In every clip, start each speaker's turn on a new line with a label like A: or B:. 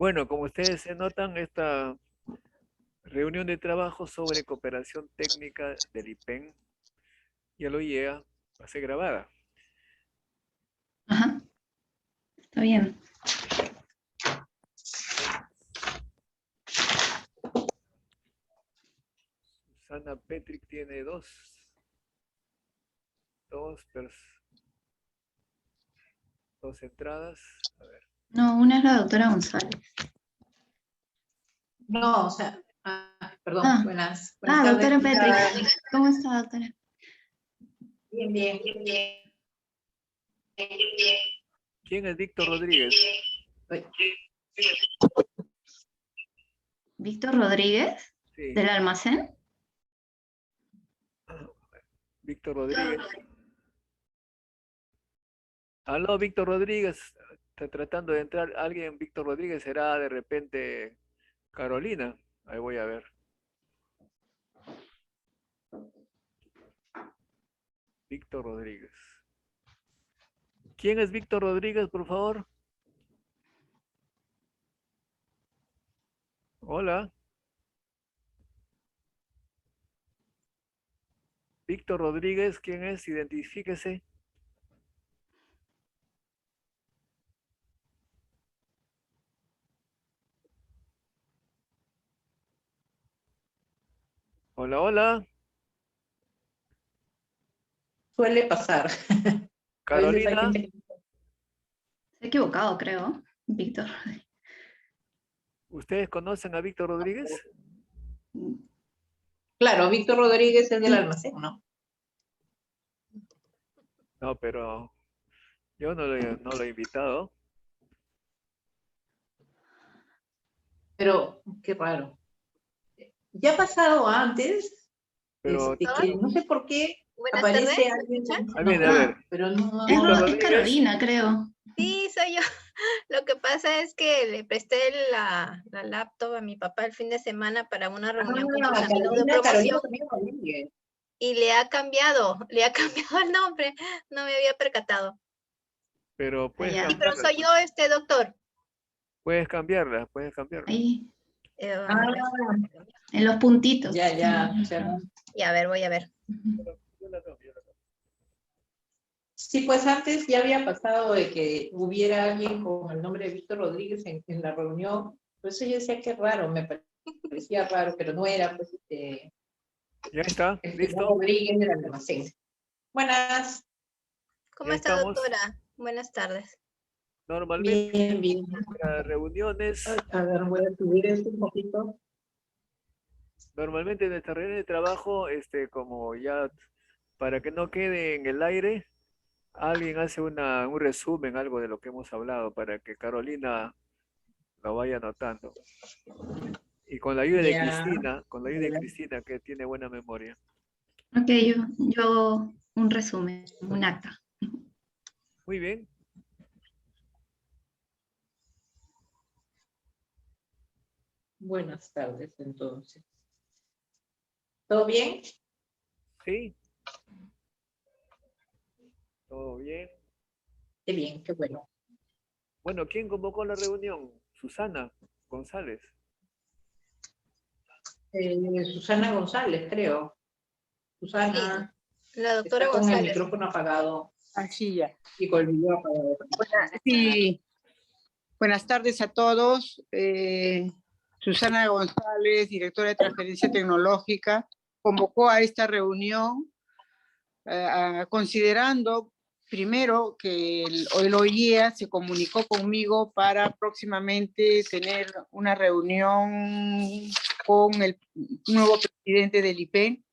A: Bueno, como ustedes se notan, esta reunión de trabajo sobre cooperación técnica del IPEN y el OIEA va a ser grabada.
B: Ajá, está bien.
A: Susana Petrick tiene dos, dos entradas. A ver.
B: No, una es la doctora González.
C: No, o sea, perdón, buenas tardes.
B: Doctora Petrick. ¿Cómo está, doctora?
C: Bien, bien, bien, bien.
A: ¿Quién es Víctor Rodríguez?
B: ¿Víctor Rodríguez?
A: Sí.
B: ¿Del almacén?
A: Víctor Rodríguez. Aló, Víctor Rodríguez. Está tratando de entrar alguien. Víctor Rodríguez será de repente Carolina. Ahí voy a ver. Víctor Rodríguez. ¿Quién es Víctor Rodríguez, por favor? Hola. Víctor Rodríguez, ¿quién es? Identifíquese. Hola, hola.
C: Suele pasar.
A: Carolina.
B: Se ha equivocado, creo. Víctor.
A: ¿Ustedes conocen a Víctor Rodríguez?
C: Claro, Víctor Rodríguez es del almacén, ¿no?
A: No, pero yo no lo he invitado.
C: Pero qué raro. Ya ha pasado antes,
A: Pero
C: que no sé por qué
D: Buenas
C: aparece
D: tardes,
C: alguien.
A: a ver.
C: Pero no.
A: Víctor
B: Es
A: Rodríguez.
B: Carolina, creo.
D: Sí, soy yo. Lo que pasa es que le presté la laptop a mi papá el fin de semana para una reunión con sus amigos de promoción y le ha cambiado el nombre. No me había percatado.
A: Pero puedes
B: Ya.
D: Sí, pero
A: cambiarla.
D: soy yo, doctor.
A: Puedes cambiarla.
B: Ahí,
D: Eh,
B: en los puntitos.
C: Ya.
D: Y a ver, voy a ver.
A: Yo la cambio.
C: Sí, pues antes ya había pasado de que hubiera alguien con el nombre de Víctor Rodríguez en la reunión. Por eso yo decía que raro, me parecía raro, pero no era, pues,
A: Ya está, listo.
C: Rodríguez del almacén. Buenas.
D: ¿Cómo
A: Ya
D: está,
A: estamos.
D: doctora? Buenas tardes.
A: Normalmente
C: Bien.
A: las reuniones,
C: A ver, voy a subir esto un poquito.
A: normalmente en nuestra reunión de trabajo, como ya para que no quede en el aire, alguien hace un resumen, algo de lo que hemos hablado, para que Carolina lo vaya anotando. Y con la ayuda de Cristina, que tiene buena memoria.
B: Ok, yo un resumen, un acta.
A: Muy bien.
C: Buenas tardes, entonces. ¿Todo bien?
A: Sí. Todo bien.
C: Qué bien, qué bueno.
A: Bueno, ¿quién convocó la reunión? Susana González.
C: Susana González, creo. Susana.
D: La doctora
C: Está con el
D: González.
C: micrófono apagado.
E: Así ya.
C: Y con el video apagado.
E: Sí. Buenas tardes a todos. Susana González, directora de Transferencia Tecnológica, convocó a esta reunión considerando primero que el OIEA se comunicó conmigo para próximamente tener una reunión con el nuevo presidente del IPEN.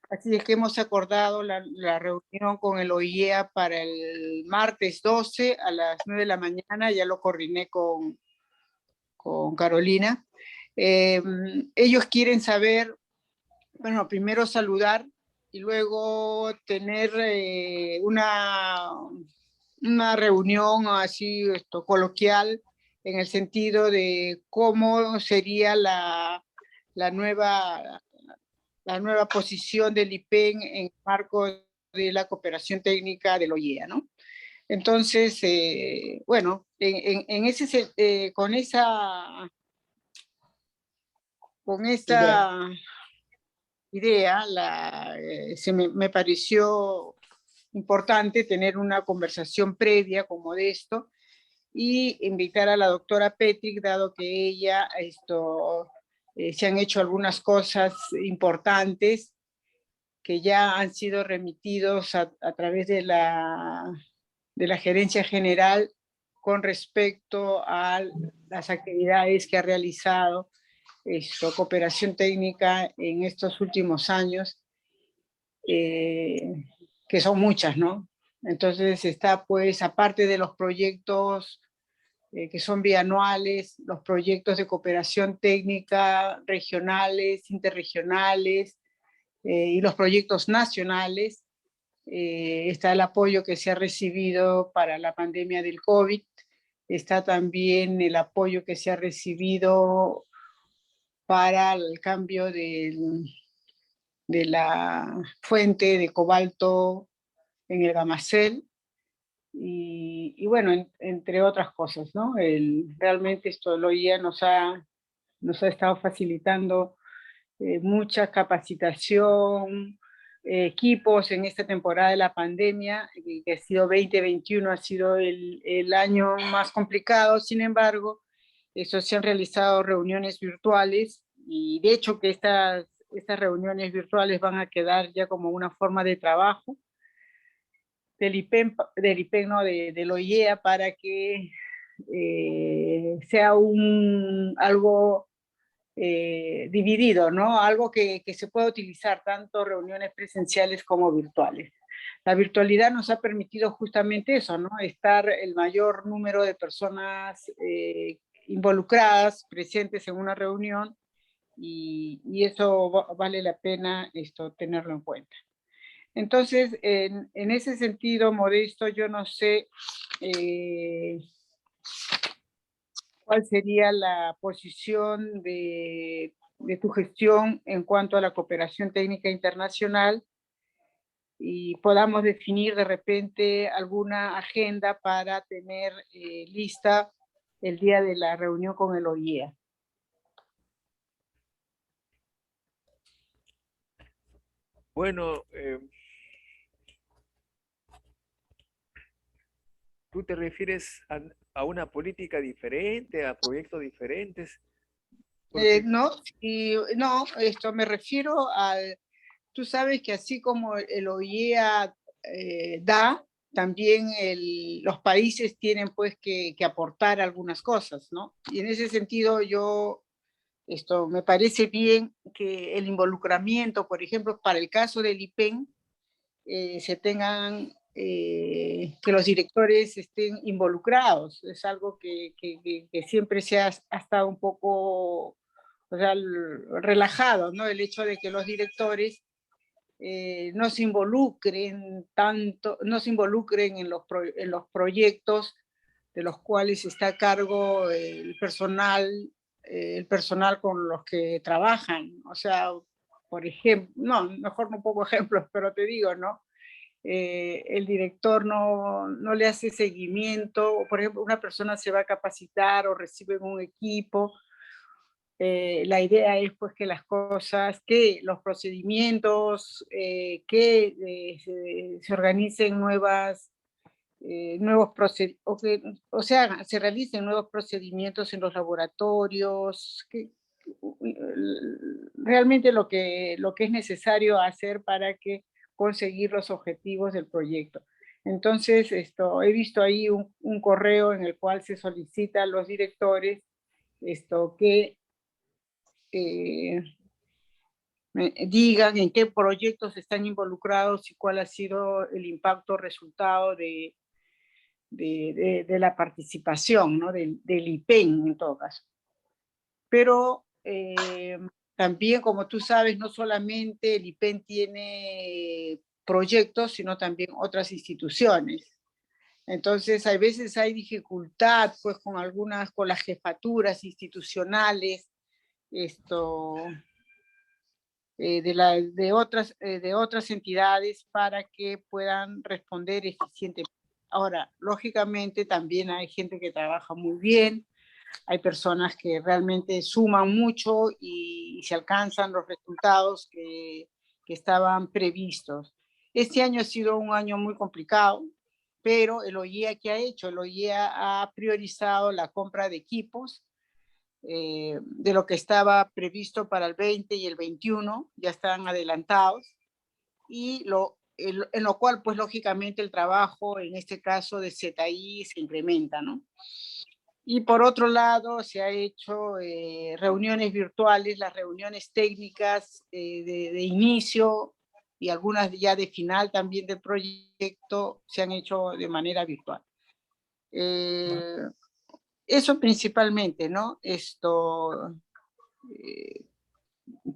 E: Así es que hemos acordado la reunión con el OIEA para el martes 12 a las 9 de la mañana, ya lo coordiné con Carolina. Ellos quieren saber, bueno, primero saludar y luego tener una reunión así coloquial en el sentido de cómo sería la nueva posición del IPEN en el marco de la cooperación técnica del OIEA, ¿no? Entonces, bueno, con esta idea, me pareció importante tener una conversación previa como de esto y invitar a la doctora Petrick, dado que ella se han hecho algunas cosas importantes que ya han sido remitidos a través de la Gerencia General con respecto a las actividades que ha realizado cooperación técnica en estos últimos años, que son muchas, ¿no? Entonces está, pues, aparte de los proyectos que son bianuales, los proyectos de cooperación técnica regionales, interregionales, y los proyectos nacionales, está el apoyo que se ha recibido para la pandemia del COVID, está también el apoyo que se ha recibido para el cambio de la fuente de cobalto en el Gamacel, y bueno, entre otras cosas, ¿no? Realmente esto, la OIA nos ha estado facilitando mucha capacitación, equipos en esta temporada de la pandemia, que ha sido 2021, ha sido el año más complicado. Sin embargo, se han realizado reuniones virtuales, y de hecho que estas reuniones virtuales van a quedar ya como una forma de trabajo del IPEN, no, del OIEA, para que sea algo dividido, ¿no? Algo que se pueda utilizar tanto reuniones presenciales como virtuales. La virtualidad nos ha permitido justamente eso, ¿no? Estar el mayor número de personas involucradas, presentes en una reunión, y eso vale la pena tenerlo en cuenta. Entonces, en ese sentido, Modesto, yo no sé cuál sería la posición de tu gestión en cuanto a la cooperación técnica internacional, y podamos definir de repente alguna agenda para tener lista el día de la reunión con el OIEA.
A: Bueno, ¿tú te refieres a una política diferente, a proyectos diferentes? Porque,
E: No, me refiero al... Tú sabes que así como el OIEA da, también los países tienen pues que aportar algunas cosas, ¿no? Y en ese sentido me parece bien que el involucramiento, por ejemplo, para el caso del IPEN, que los directores estén involucrados. Es algo que siempre se ha estado un poco, o sea, relajado, ¿no? El hecho de que los directores no se involucren tanto, no se involucren en los proyectos de los cuales está a cargo el personal con los que trabajan. O sea, por ejemplo, no, mejor no pongo ejemplos, pero te digo, ¿no? El director no le hace seguimiento, o por ejemplo, una persona se va a capacitar o recibe un equipo. La idea es pues que que los procedimientos, se organicen se realicen nuevos procedimientos en los laboratorios, realmente lo que es necesario hacer para conseguir los objetivos del proyecto. Entonces, he visto ahí un correo en el cual se solicita a los directores que digan en qué proyectos están involucrados y cuál ha sido el impacto resultado de la participación, ¿no? del IPEN en todo caso. Pero también, como tú sabes, no solamente el IPEN tiene proyectos, sino también otras instituciones. Entonces, a veces hay dificultad pues, con las jefaturas institucionales, de otras entidades, para que puedan responder eficientemente. Ahora, lógicamente también hay gente que trabaja muy bien, hay personas que realmente suman mucho y se alcanzan los resultados que estaban previstos. Este año ha sido un año muy complicado, pero el OIEA, ¿qué ha hecho? El OIEA ha priorizado la compra de equipos de lo que estaba previsto para el 20 y el 21, ya están adelantados, y en lo cual, pues lógicamente el trabajo, en este caso de ZI, se incrementa, ¿no? Y por otro lado, se ha hecho reuniones virtuales, las reuniones técnicas de inicio y algunas ya de final también del proyecto se han hecho de manera virtual. Eso principalmente, ¿no?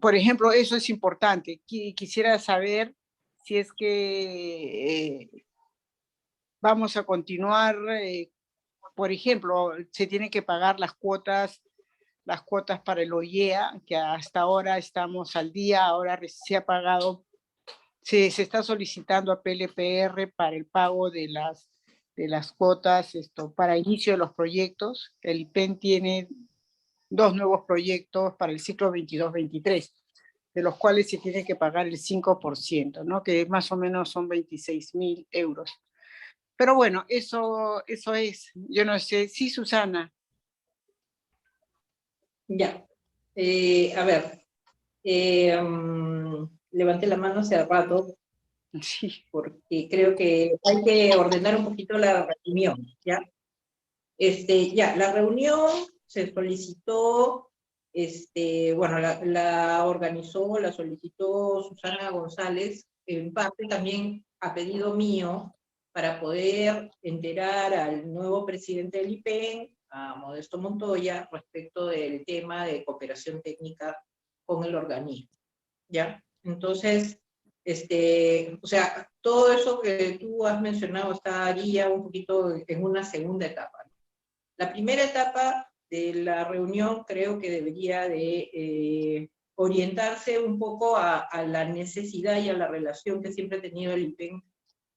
E: Por ejemplo, eso es importante. Quisiera saber si es que vamos a continuar, por ejemplo, se tienen que pagar las cuotas para el OIEA, que hasta ahora estamos al día, ahora se ha pagado, se está solicitando a PLPR para el pago de las cuotas para inicio de los proyectos. El IPEN tiene 2 nuevos proyectos para el ciclo 22-23, de los cuales se tiene que pagar el 5%, ¿no? Que más o menos son 26.000 euros. Pero bueno, eso es, yo no sé, sí, Susana.
C: Ya, a ver, levanté la mano hace rato
E: Sí.
C: porque creo que hay que ordenar un poquito la reunión, ¿ya? Ya, la reunión se solicitó, bueno, la organizó, la solicitó Susana González, en parte también a pedido mío, para poder enterar al nuevo presidente del IPEN, a Modesto Montoya, respecto del tema de cooperación técnica con el organismo, ¿ya? Entonces, o sea, todo eso que tú has mencionado estaría un poquito en una segunda etapa. La primera etapa de la reunión creo que debería de orientarse un poco a la necesidad y a la relación que siempre ha tenido el IPEN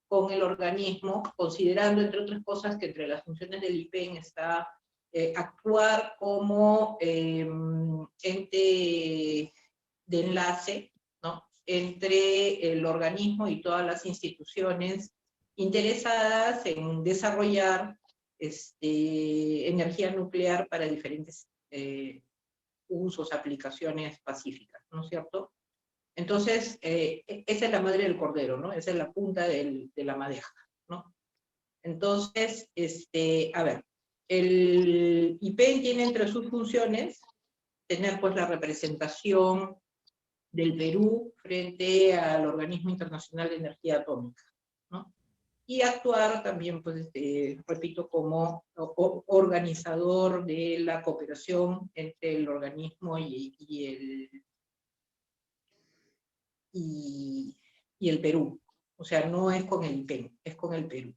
C: con el organismo, considerando, entre otras cosas, que entre las funciones del IPEN está actuar como ente de enlace, ¿no?, entre el organismo y todas las instituciones interesadas en desarrollar energía nuclear para diferentes usos, aplicaciones pacíficas, ¿no es cierto? Entonces, esa es la madre del cordero, ¿no? Esa es la punta de la madeja, ¿no? Entonces, a ver, el IPEN tiene entre sus funciones tener pues la representación del Perú frente al Organismo Internacional de Energía Atómica, ¿no? Y actuar también, pues, repito, como organizador de la cooperación entre el organismo y el Perú. O sea, no es con el IPEN, es con el Perú,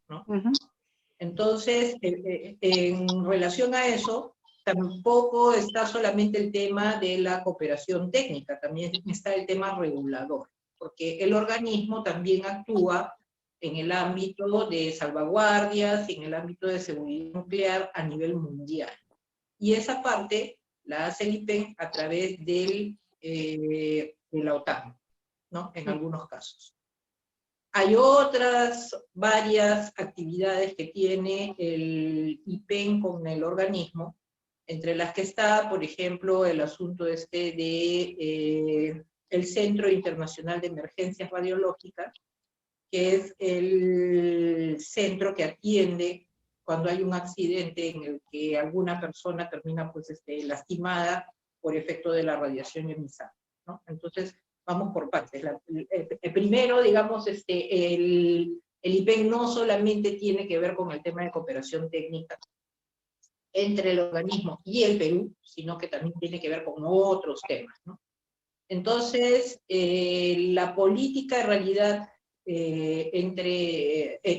C: ¿no?
E: Uh-huh.
C: Entonces, en relación a eso, tampoco está solamente el tema de la cooperación técnica, también está el tema regulador, porque el organismo también actúa en el ámbito de salvaguardias y en el ámbito de seguridad nuclear a nivel mundial. Y esa parte la hace el IPEN a través de la OTAN, ¿no? En algunos casos. Hay otras varias actividades que tiene el IPEN con el organismo, entre las que está, por ejemplo, el asunto de el Centro Internacional de Emergencias Radiológicas, que es el centro que atiende cuando hay un accidente en el que alguna persona termina pues, lastimada por efecto de la radiación ionizante, ¿no? Entonces, vamos por partes. Primero, digamos, el IPEN no solamente tiene que ver con el tema de cooperación técnica entre el organismo y el Perú, sino que también tiene que ver con otros temas, ¿no? Entonces, la política en realidad del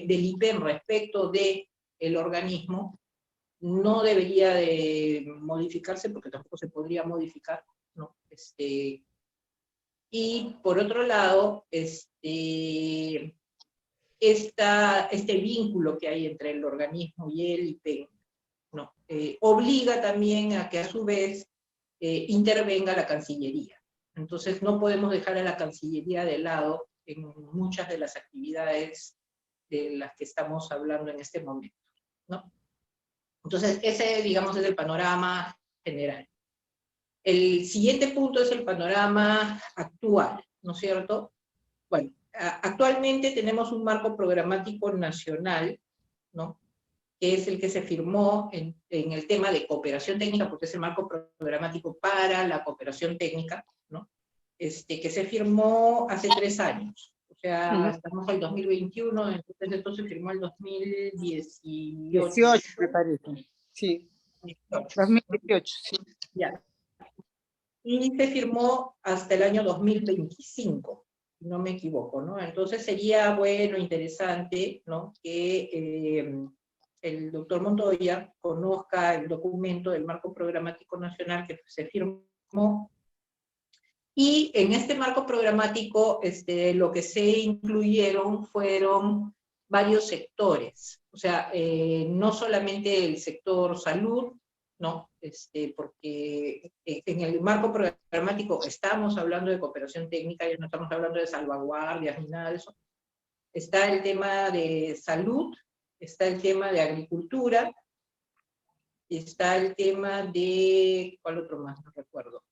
C: IPEN respecto del organismo no debería de modificarse, porque tampoco se podría modificar, ¿no? Y por otro lado, este vínculo que hay entre el organismo y el IPEN, ¿no? Obliga también a que a su vez intervenga la Cancillería. Entonces no podemos dejar a la Cancillería de lado en muchas de las actividades de las que estamos hablando en este momento, ¿no? Entonces ese, digamos, es el panorama general. El siguiente punto es el panorama actual, ¿no es cierto? Bueno, actualmente tenemos un marco programático nacional, ¿no? Que es el que se firmó en el tema de cooperación técnica, porque es el marco programático para la cooperación técnica, ¿no? Que se firmó hace 3 años. O sea, estamos en el 2021, entonces esto se firmó en el 2018.
E: 18, me parece. Sí. 2018, sí.
C: Ya. Y se firmó hasta el año 2025, si no me equivoco, ¿no? Entonces sería bueno, interesante, ¿no? Que el doctor Montoya conozca el documento del marco programático nacional que se firmó. Y en este marco programático lo que se incluyeron fueron varios sectores. O sea, no solamente el sector salud, ¿no? Porque en el marco programático estamos hablando de cooperación técnica, ya no estamos hablando de salvaguardias ni nada de eso. Está el tema de salud, está el tema de agricultura, está el tema de, ¿cuál otro más? No recuerdo.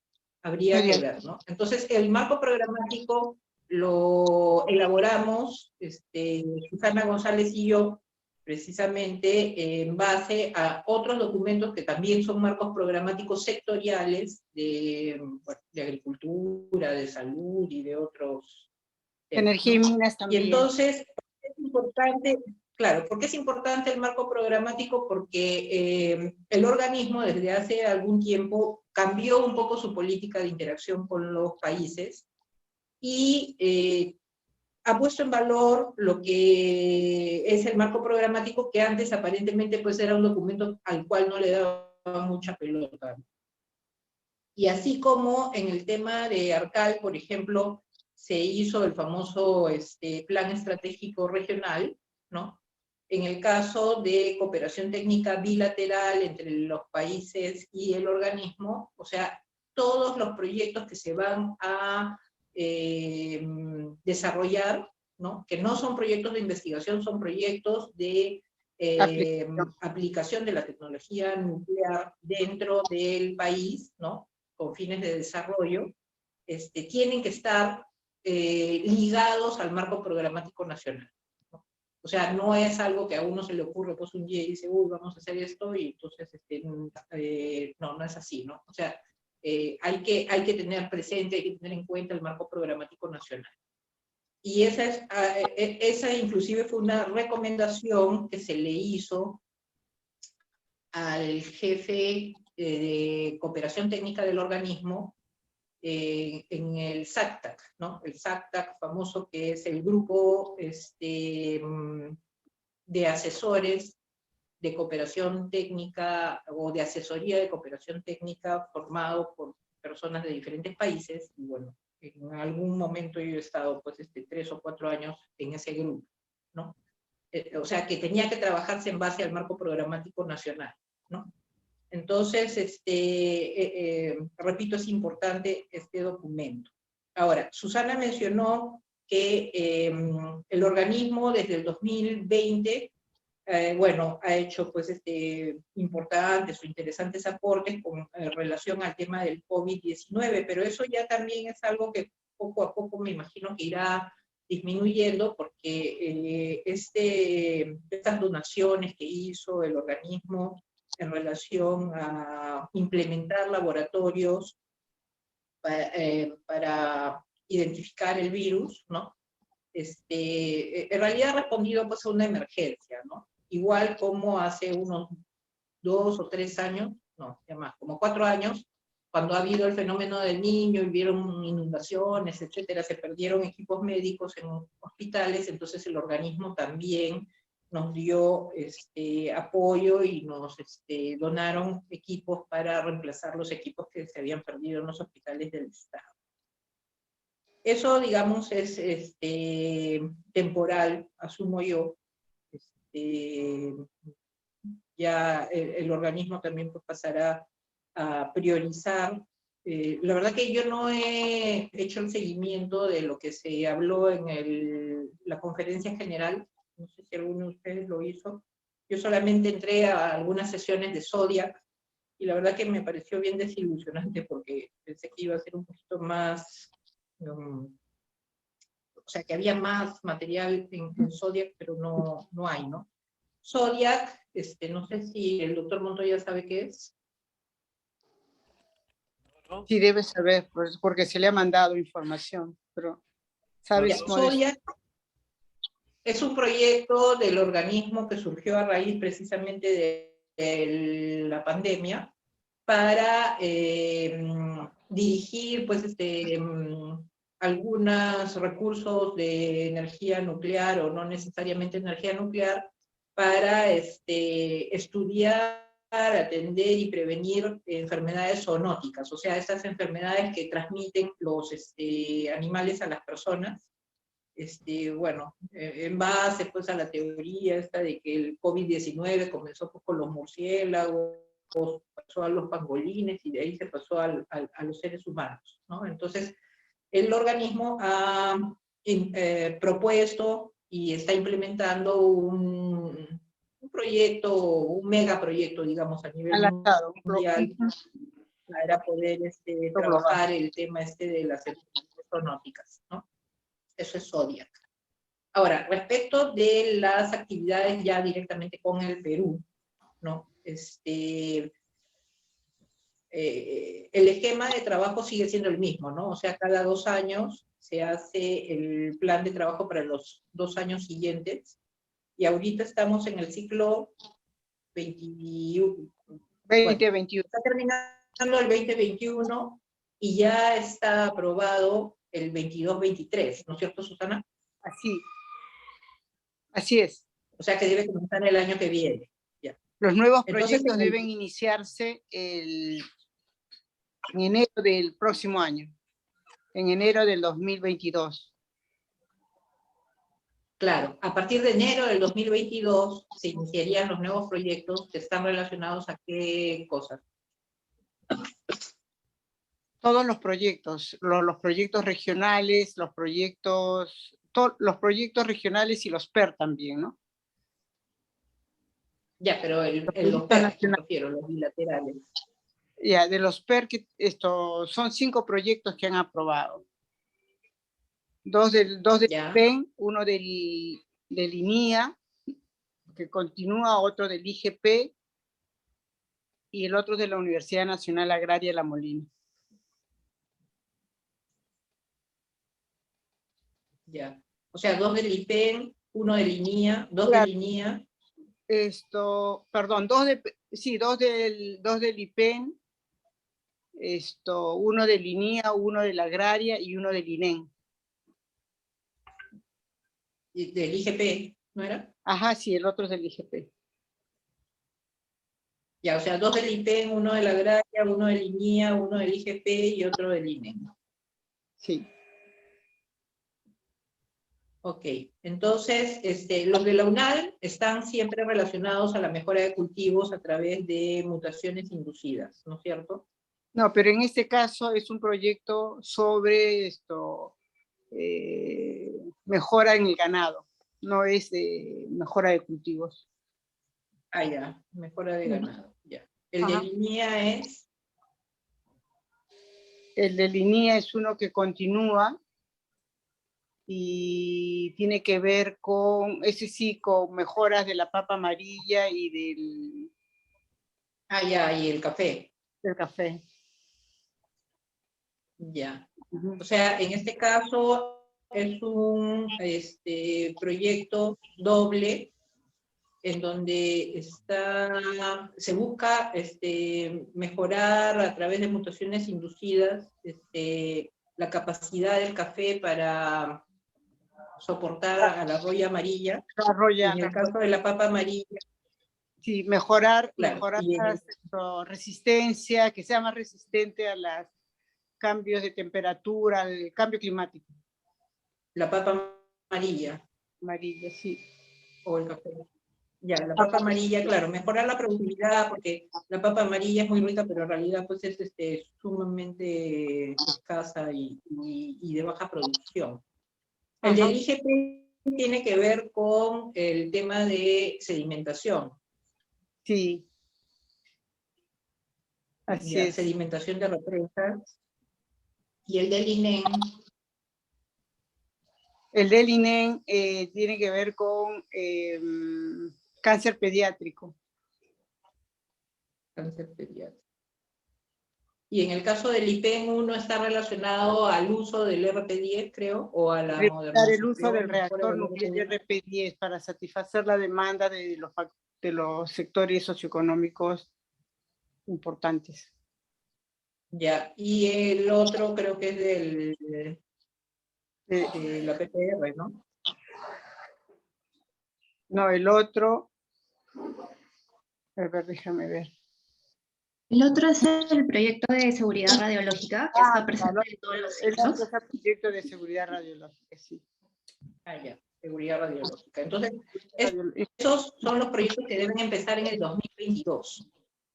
C: Habría que ver, ¿no? Entonces, el marco programático lo elaboramos, Susana González y yo, precisamente en base a otros documentos que también son marcos programáticos sectoriales de agricultura, de salud y de otros temas,
E: Energía y
C: ¿no?
E: minas también.
C: Y entonces, es importante, claro, ¿por qué es importante el marco programático? Porque el organismo desde hace algún tiempo cambió un poco su política de interacción con los países y ha puesto en valor lo que es el marco programático, que antes aparentemente pues era un documento al cual no le daba mucha pelota. Y así como en el tema de ARCAL, por ejemplo, se hizo el famoso plan estratégico regional, ¿no? En el caso de cooperación técnica bilateral entre los países y el organismo, o sea, todos los proyectos que se van a desarrollar, ¿no? Que no son proyectos de investigación, son proyectos de aplicación de la tecnología nuclear dentro del país, ¿no? Con fines de desarrollo, tienen que estar ligados al marco programático nacional, ¿no? O sea, no es algo que a uno se le ocurre pues un día y dice, uy, vamos a hacer esto, y entonces, no es así, ¿no? O sea, hay que tener presente, hay que tener en cuenta el marco programático nacional. Y esa inclusive fue una recomendación que se le hizo al jefe de cooperación técnica del organismo en el SACTAC, ¿no? El SACTAC famoso, que es el grupo de asesores de cooperación técnica o de asesoría de cooperación técnica formado por personas de diferentes países. Y bueno, en algún momento yo he estado pues 3 o 4 años en ese grupo, ¿no? O sea, que tenía que trabajarse en base al marco programático nacional, ¿no? Entonces, repito, es importante este documento. Ahora, Susana mencionó que el organismo desde el 2020, bueno, ha hecho pues importantes o interesantes aportes con relación al tema del COVID-19, pero eso ya también es algo que poco a poco me imagino que irá disminuyendo, porque estas donaciones que hizo el organismo en relación a implementar laboratorios para identificar el virus, ¿no? En realidad ha respondido pues a una emergencia, ¿no? Igual como hace unos 2 o 3 años, no, ya más, como 4 años, cuando ha habido el fenómeno del Niño y vieron inundaciones, etcétera, se perdieron equipos médicos en hospitales, entonces el organismo también nos dio apoyo y nos donaron equipos para reemplazar los equipos que se habían perdido en los hospitales del Estado. Eso, digamos, es temporal, asumo yo. Ya el organismo también pues, pasará a priorizar. La verdad que yo no he hecho el seguimiento de lo que se habló en la conferencia general, no sé si alguno de ustedes lo hizo. Yo solamente entré a algunas sesiones de Zodiac, y la verdad que me pareció bien desilusionante porque pensé que iba a ser un poquito más, o sea, que había más material en Zodiac, pero no hay, ¿no? Zodiac, no sé si el doctor Montoya sabe qué es.
A: ¿No?
E: Sí, debe saber, pues, porque se le ha mandado información, pero ¿sabes?
C: Zodiac es un proyecto del organismo que surgió a raíz precisamente de la pandemia para dirigir pues, algunos recursos de energía nuclear o no necesariamente energía nuclear para estudiar, atender y prevenir enfermedades zoonóticas, o sea, estas enfermedades que transmiten los animales a las personas. Bueno, en base pues a la teoría esta de que el COVID-19 comenzó pues, con los murciélagos, pasó a los pangolines y de ahí se pasó a los seres humanos, ¿no? Entonces, el organismo ha propuesto y está implementando un proyecto, un megaproyecto, digamos, a nivel mundial para poder trabajar el tema de las enfermedades zoonóticas, ¿no? Eso es Zodiac. Ahora, respecto de las actividades ya directamente con el Perú, ¿no? El esquema de trabajo sigue siendo el mismo, ¿no? O sea, cada 2 años se hace el plan de trabajo para los 2 años siguientes, y ahorita estamos en el ciclo 2021.
E: 2021.
C: Está terminando el 2021 y ya está aprobado el 22-23, ¿no es cierto, Susana?
E: Así es.
C: O sea que debe comenzar el año que viene. Ya.
E: Los nuevos
C: Entonces,
E: proyectos deben iniciarse en enero del próximo año, en enero del 2022.
C: Claro, a partir de enero del 2022 se iniciarían los nuevos proyectos que están relacionados a qué cosas.
E: Todos los proyectos, los proyectos regionales, los proyectos regionales y los PER también, ¿no?
C: Ya, pero los PER, me refiero, los bilaterales.
E: Ya, de los PER, son 5 proyectos que han aprobado. 2 del PEN, uno del INIA, que continúa, otro del IGP, y el otro de la Universidad Nacional Agraria La Molina.
C: Ya. O sea, 2 del IPEN, 1 del INIA, 2 del INIA.
E: Perdón, 2 del IPEN, 1 del INIA, 1 de la Agraria y 1 del INEN.
C: ¿Y del IGP, no era?
E: Ajá, sí, el otro es del IGP.
C: Ya, o sea, 2 del IPEN, 1 de la Agraria, 1 del INIA, 1 del IGP y otro del INEN.
E: Sí.
C: Ok, entonces los de la UNAL están siempre relacionados a la mejora de cultivos a través de mutaciones inducidas, ¿no es cierto?
E: No, pero en este caso es un proyecto sobre mejora en el ganado, no es de mejora de cultivos.
C: Ah, ya, mejora de ganado, ya. El de línea es...
E: El de línea es uno que continúa y tiene que ver con, ese sí, con mejoras de la papa amarilla y del...
C: Ah, ya, y el café.
E: Del café.
C: Ya. O sea, en este caso es un proyecto doble en donde se busca mejorar a través de mutaciones inducidas la capacidad del café para soportar a la roya amarilla. Y en el caso de la papa amarilla.
E: Sí, mejorar
C: claro,
E: la resistencia, que sea más resistente a cambios de temperatura, el cambio climático.
C: La papa amarilla.
E: Amarilla, sí.
C: O el café. Ya, la papa amarilla, claro, mejorar la productividad, porque la papa amarilla es muy rica, pero en realidad pues es sumamente escasa y de baja producción. El del IGP tiene que ver con el tema de sedimentación.
E: Sí. Así es.
C: Sedimentación de represas. Y el del INEM.
E: El del INEM tiene que ver con cáncer pediátrico.
C: Cáncer pediátrico. Y en el caso del IPEN, uno está relacionado al uso del RP10, creo, o a la modernización.
E: El uso del reactor nuclear RP10 para satisfacer la demanda de los sectores socioeconómicos importantes.
C: Ya, y el otro creo que es de la PPR, ¿no?
E: No, el otro, a ver, déjame ver.
B: El otro es el proyecto de seguridad radiológica que está presente en todos los ciclos.
E: El proyecto de seguridad radiológica, sí.
C: Ah, ya, seguridad radiológica. Entonces, esos son los proyectos que deben empezar en el 2022,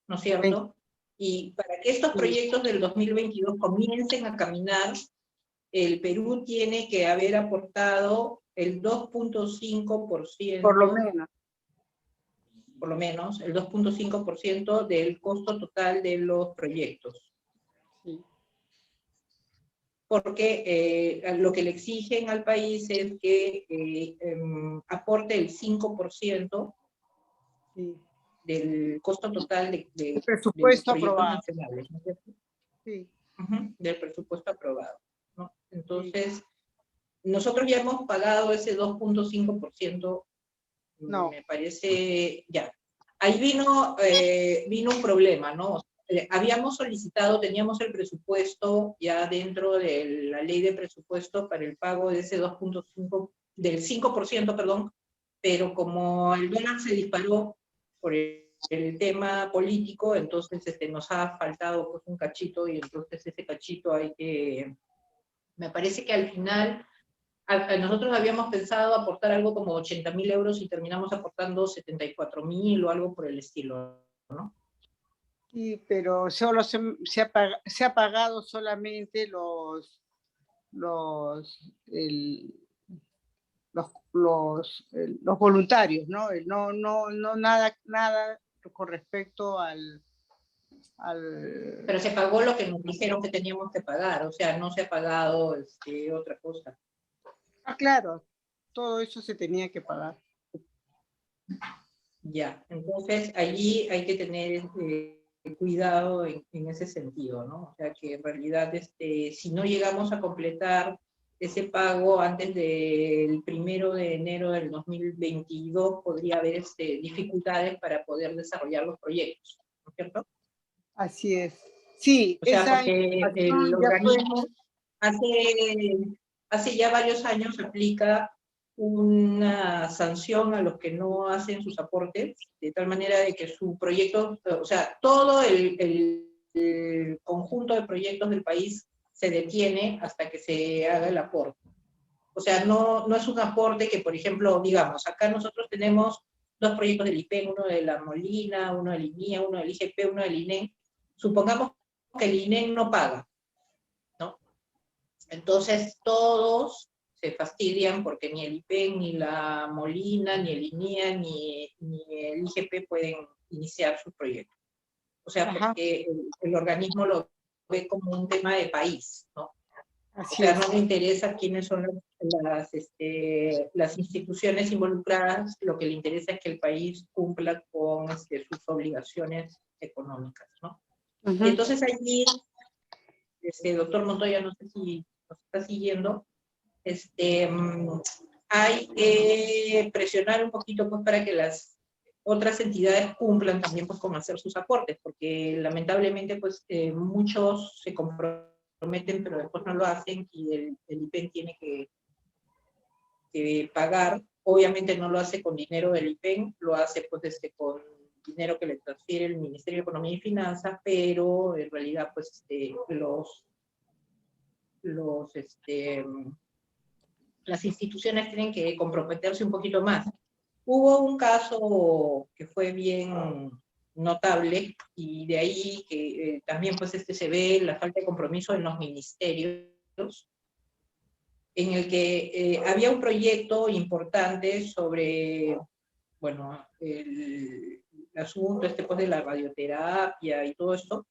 C: ¿no es cierto? Y para que estos proyectos del 2022 comiencen a caminar, el Perú tiene que haber aportado el 2.5%. Por lo menos, el 2.5% del costo total de los proyectos.
E: Sí.
C: Porque lo que le exigen al país es que aporte el 5% sí. Del costo total del
E: presupuesto
C: de los
E: aprobado.
C: nacionales, ¿no es cierto?
E: Sí.
C: Del presupuesto aprobado, ¿no? Entonces, nosotros ya hemos pagado ese 2.5%.
E: No.
C: Me parece, ya. Ahí vino un problema, ¿no? Habíamos solicitado, teníamos el presupuesto ya dentro de la ley de presupuesto para el pago de ese 2.5, del 5%, perdón, pero como el dólar se disparó por el tema político, entonces nos ha faltado pues, un cachito, y entonces ese cachito hay que, me parece que al final, nosotros habíamos pensado aportar algo como 80.000 euros y terminamos aportando 74.000 o algo por el estilo, ¿no?
E: Sí, pero solo se ha pagado solamente los voluntarios, ¿no? No nada con respecto al...
C: Pero se pagó lo que nos dijeron que teníamos que pagar, o sea, no se ha pagado otra cosa.
E: Ah, claro, todo eso se tenía que pagar.
C: Ya, entonces allí hay que tener cuidado en ese sentido, ¿no? O sea, que en realidad si no llegamos a completar ese pago antes del 1 de enero del 2022, podría haber dificultades para poder desarrollar los proyectos, ¿no es cierto?
E: Así es. Sí,
C: o sea, porque el organismo hace ya varios años aplica una sanción a los que no hacen sus aportes, de tal manera de que su proyecto, o sea, todo el conjunto de proyectos del país se detiene hasta que se haga el aporte. O sea, no es un aporte que, por ejemplo, digamos, acá nosotros tenemos 2 proyectos del IPEN, uno de La Molina, uno del INIA, uno del IGP, uno del INEM. Supongamos que el INEM no paga, ¿no? Entonces todos se fastidian porque ni el IPEN, ni La Molina, ni el INIA, ni el IGP pueden iniciar sus proyectos. O sea, porque el organismo lo ve como un tema de país, ¿no?
E: Así
C: o sea,
E: es.
C: no le interesa quiénes son las instituciones involucradas, lo que le interesa es que el país cumpla con sus obligaciones económicas, ¿no? Y entonces allí, doctor Montoya, no sé si nos está siguiendo, hay que presionar un poquito pues, para que las otras entidades cumplan también pues, con hacer sus aportes, porque lamentablemente pues, muchos se comprometen, pero después no lo hacen, y el IPEN tiene que pagar. Obviamente no lo hace con dinero del IPEN, lo hace pues, con dinero que le transfiere el Ministerio de Economía y Finanzas, pero en realidad pues, las instituciones tienen que comprometerse un poquito más. Hubo un caso que fue bien notable, y de ahí que también pues se ve la falta de compromiso en los ministerios, en el que había un proyecto importante sobre, bueno, el asunto pues de la radioterapia y todo esto,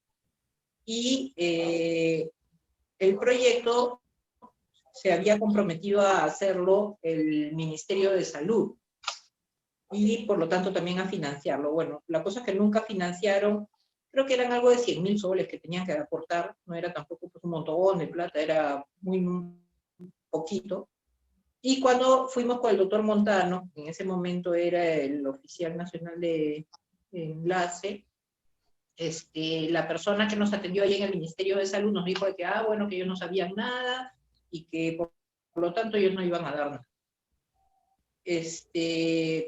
C: y el proyecto se había comprometido a hacerlo el Ministerio de Salud, y por lo tanto también a financiarlo. Bueno, la cosa es que nunca financiaron, creo que eran algo de 100.000 soles que tenían que aportar, no era tampoco pues, un montón de plata, era muy poquito. Y cuando fuimos con el doctor Montano, en ese momento era el oficial nacional de enlace, la persona que nos atendió ahí en el Ministerio de Salud nos dijo que, bueno, que ellos no sabían nada y que por lo tanto ellos no iban a dar nada.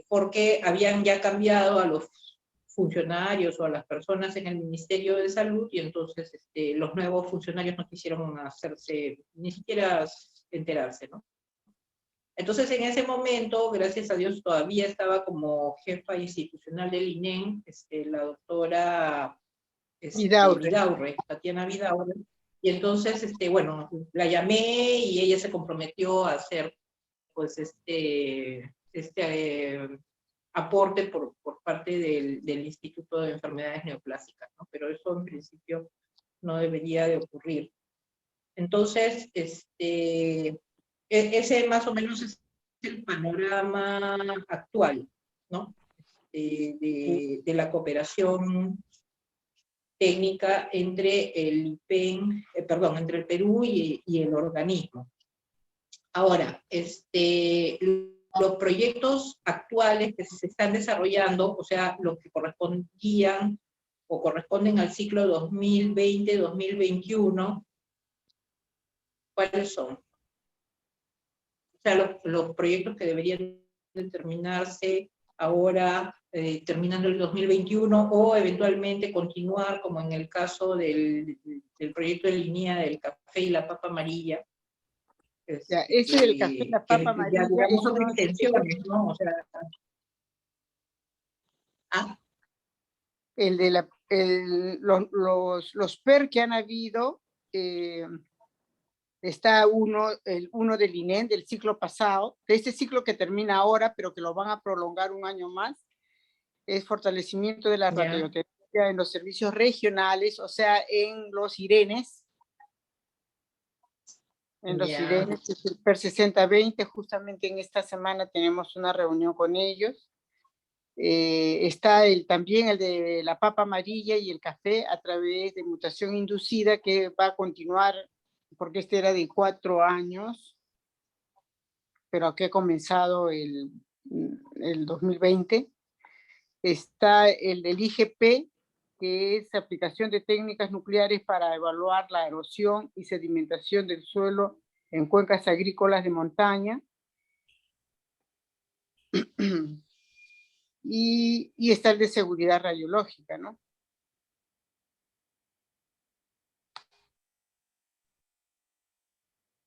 C: Porque habían ya cambiado a los funcionarios o a las personas en el Ministerio de Salud, y entonces los nuevos funcionarios no quisieron hacerse, ni siquiera enterarse, ¿no? Entonces, en ese momento, gracias a Dios, todavía estaba como jefa institucional del INEM, la doctora Vidaurre, Tatiana Vidaurre, y entonces, bueno, la llamé y ella se comprometió a hacer, pues, aporte por parte del Instituto de Enfermedades Neoplásicas, ¿no? Pero eso en principio no debería de ocurrir. Entonces, ese más o menos es el panorama actual, ¿no? De la cooperación técnica entre el IPEN, entre el Perú y el organismo. Ahora, los proyectos actuales que se están desarrollando, o sea, los que correspondían o corresponden al ciclo 2020-2021, ¿cuáles son? O sea, los proyectos que deberían terminarse ahora, terminando el 2021, o eventualmente continuar, como en el caso del proyecto de línea del café y la papa amarilla.
E: Ya, ese del café y la papa amarilla,
C: ya, digamos,
E: eso
C: son extensiones, ¿no? O sea,
E: el de los PER que han habido, está el uno del INEM del ciclo pasado, de este ciclo que termina ahora, pero que lo van a prolongar un año más, es fortalecimiento de la radioterapia en los servicios regionales, o sea, en los IRENES, IRENES, es el PER 6020, justamente en esta semana tenemos una reunión con ellos. Está también el de la papa amarilla y el café a través de mutación inducida, que va a continuar, porque este era de 4 años, pero que ha comenzado el 2020. Está el del IGP, que es aplicación de técnicas nucleares para evaluar la erosión y sedimentación del suelo en cuencas agrícolas de montaña. Y está el de seguridad radiológica, ¿no?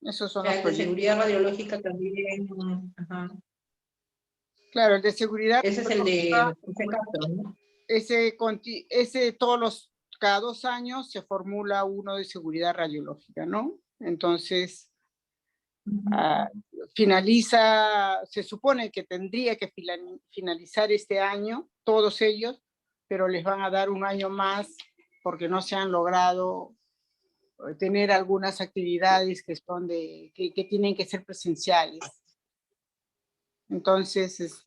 E: Esos son los
C: de seguridad radiológica también. Ajá.
E: Claro, el de seguridad.
C: Ese es el de ¿no?
E: Ese cada 2 años se formula uno de seguridad radiológica, ¿no? Entonces, se supone que tendría que finalizar este año, todos ellos, pero les van a dar un año más porque no se han logrado tener algunas actividades que tienen que ser presenciales. Entonces,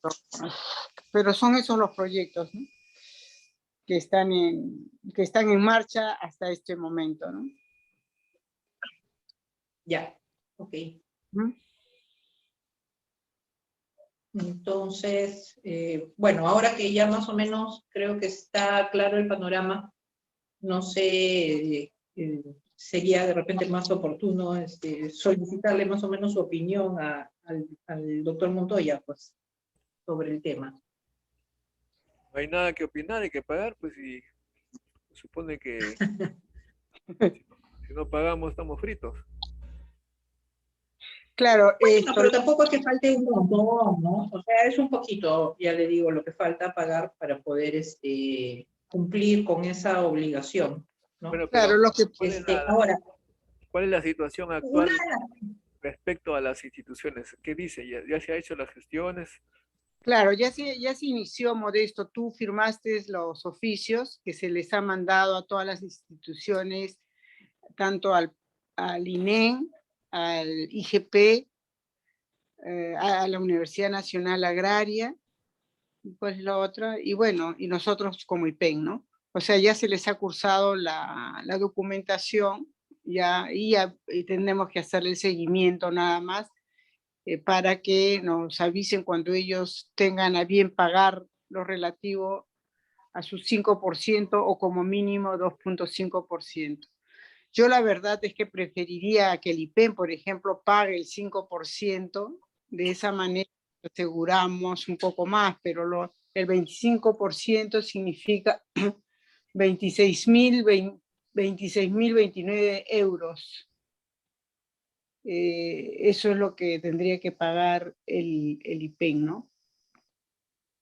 E: pero son esos los proyectos, ¿no? que están en marcha hasta este momento, ¿no?
C: Ya, ok. Entonces, bueno, ahora que ya más o menos creo que está claro el panorama, no sé, sería de repente más oportuno solicitarle más o menos su opinión al doctor Montoya, pues, sobre el tema.
A: No hay nada que opinar, hay que pagar, pues, y se supone que si no pagamos estamos fritos.
E: Claro,
C: Bueno, pero tampoco es que falte un montón, ¿no? O sea, es un poquito, ya le digo, lo que falta pagar para poder cumplir con esa obligación, ¿no?
A: Bueno,
E: claro,
A: pero
E: lo que
C: Ahora,
A: ¿cuál es la situación
C: una
A: actual respecto a las instituciones? ¿Qué dice? ¿Ya se ha hecho las gestiones?
E: Claro, ya se inició, Modesto. Tú firmaste los oficios que se les ha mandado a todas las instituciones, tanto al INEM, al IGP, a la Universidad Nacional Agraria, ¿cuál es la otra? Y bueno, y nosotros como IPEN, ¿no? O sea, ya se les ha cursado la documentación y tenemos que hacerle el seguimiento nada más para que nos avisen cuando ellos tengan a bien pagar lo relativo a su 5% o como mínimo 2.5%. Yo la verdad es que preferiría que el IPEN, por ejemplo, pague el 5%, de esa manera aseguramos un poco más, pero el 25% significa 26.029 euros. Eso es lo que tendría que pagar el IPEN, ¿no?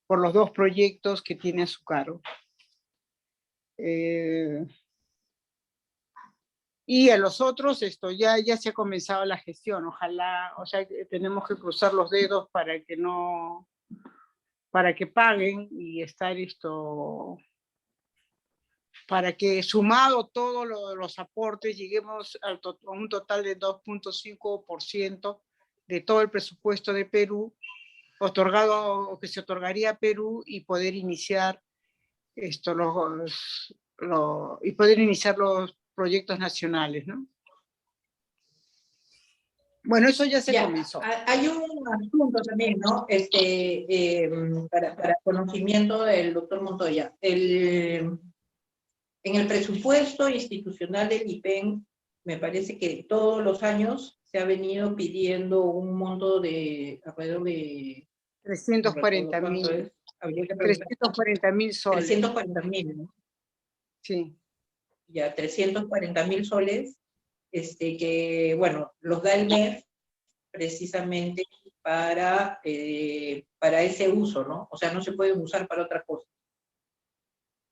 E: Por los dos proyectos que tiene a su cargo. Y a los otros, ya se ha comenzado la gestión. Ojalá, o sea, tenemos que cruzar los dedos para que paguen y estar para que sumado todos los aportes lleguemos a un total de 2.5% de todo el presupuesto de Perú, otorgado o que se otorgaría a Perú y poder iniciar los proyectos nacionales, ¿no? Bueno, eso ya se comenzó.
C: Hay un asunto también, ¿no? Para conocimiento del doctor Montoya. En el presupuesto institucional del IPEN, me parece que todos los años se ha venido pidiendo un monto de alrededor de
E: 340.000. 340.000 soles.
C: 340.000, ¿no?
E: Sí.
C: Ya, 340.000 soles, que, bueno, los da el MEF precisamente para ese uso, ¿no? O sea, no se pueden usar para otra cosa.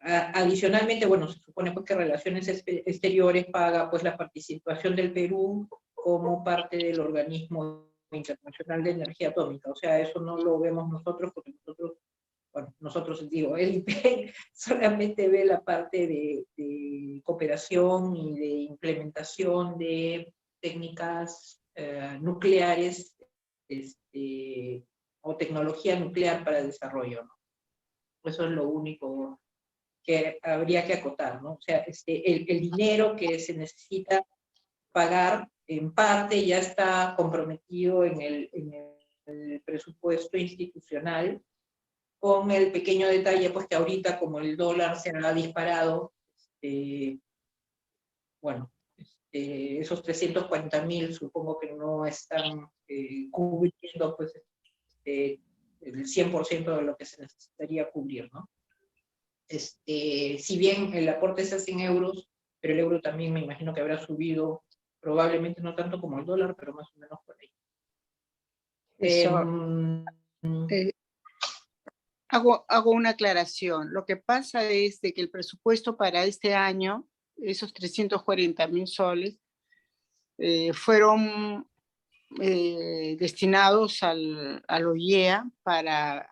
C: Adicionalmente, bueno, se supone pues, que Relaciones Exteriores paga pues la participación del Perú como parte del Organismo Internacional de Energía Atómica. O sea, eso no lo vemos nosotros porque nosotros digo, el IPEN solamente ve la parte de cooperación y de implementación de técnicas nucleares o tecnología nuclear para el desarrollo, ¿no? Eso es lo único que habría que acotar, ¿no? O sea, el dinero que se necesita pagar en parte ya está comprometido en el presupuesto institucional, con el pequeño detalle, pues que ahorita como el dólar se ha disparado, bueno, esos 340.000 supongo que no están cubriendo pues, el 100% de lo que se necesitaría cubrir, ¿no? Si bien el aporte es a 100 euros, pero el euro también me imagino que habrá subido, probablemente no tanto como el dólar, pero más o menos por ahí.
E: Hago una aclaración. Lo que pasa es de que el presupuesto para este año, esos 340.000 soles, fueron destinados al OIEA para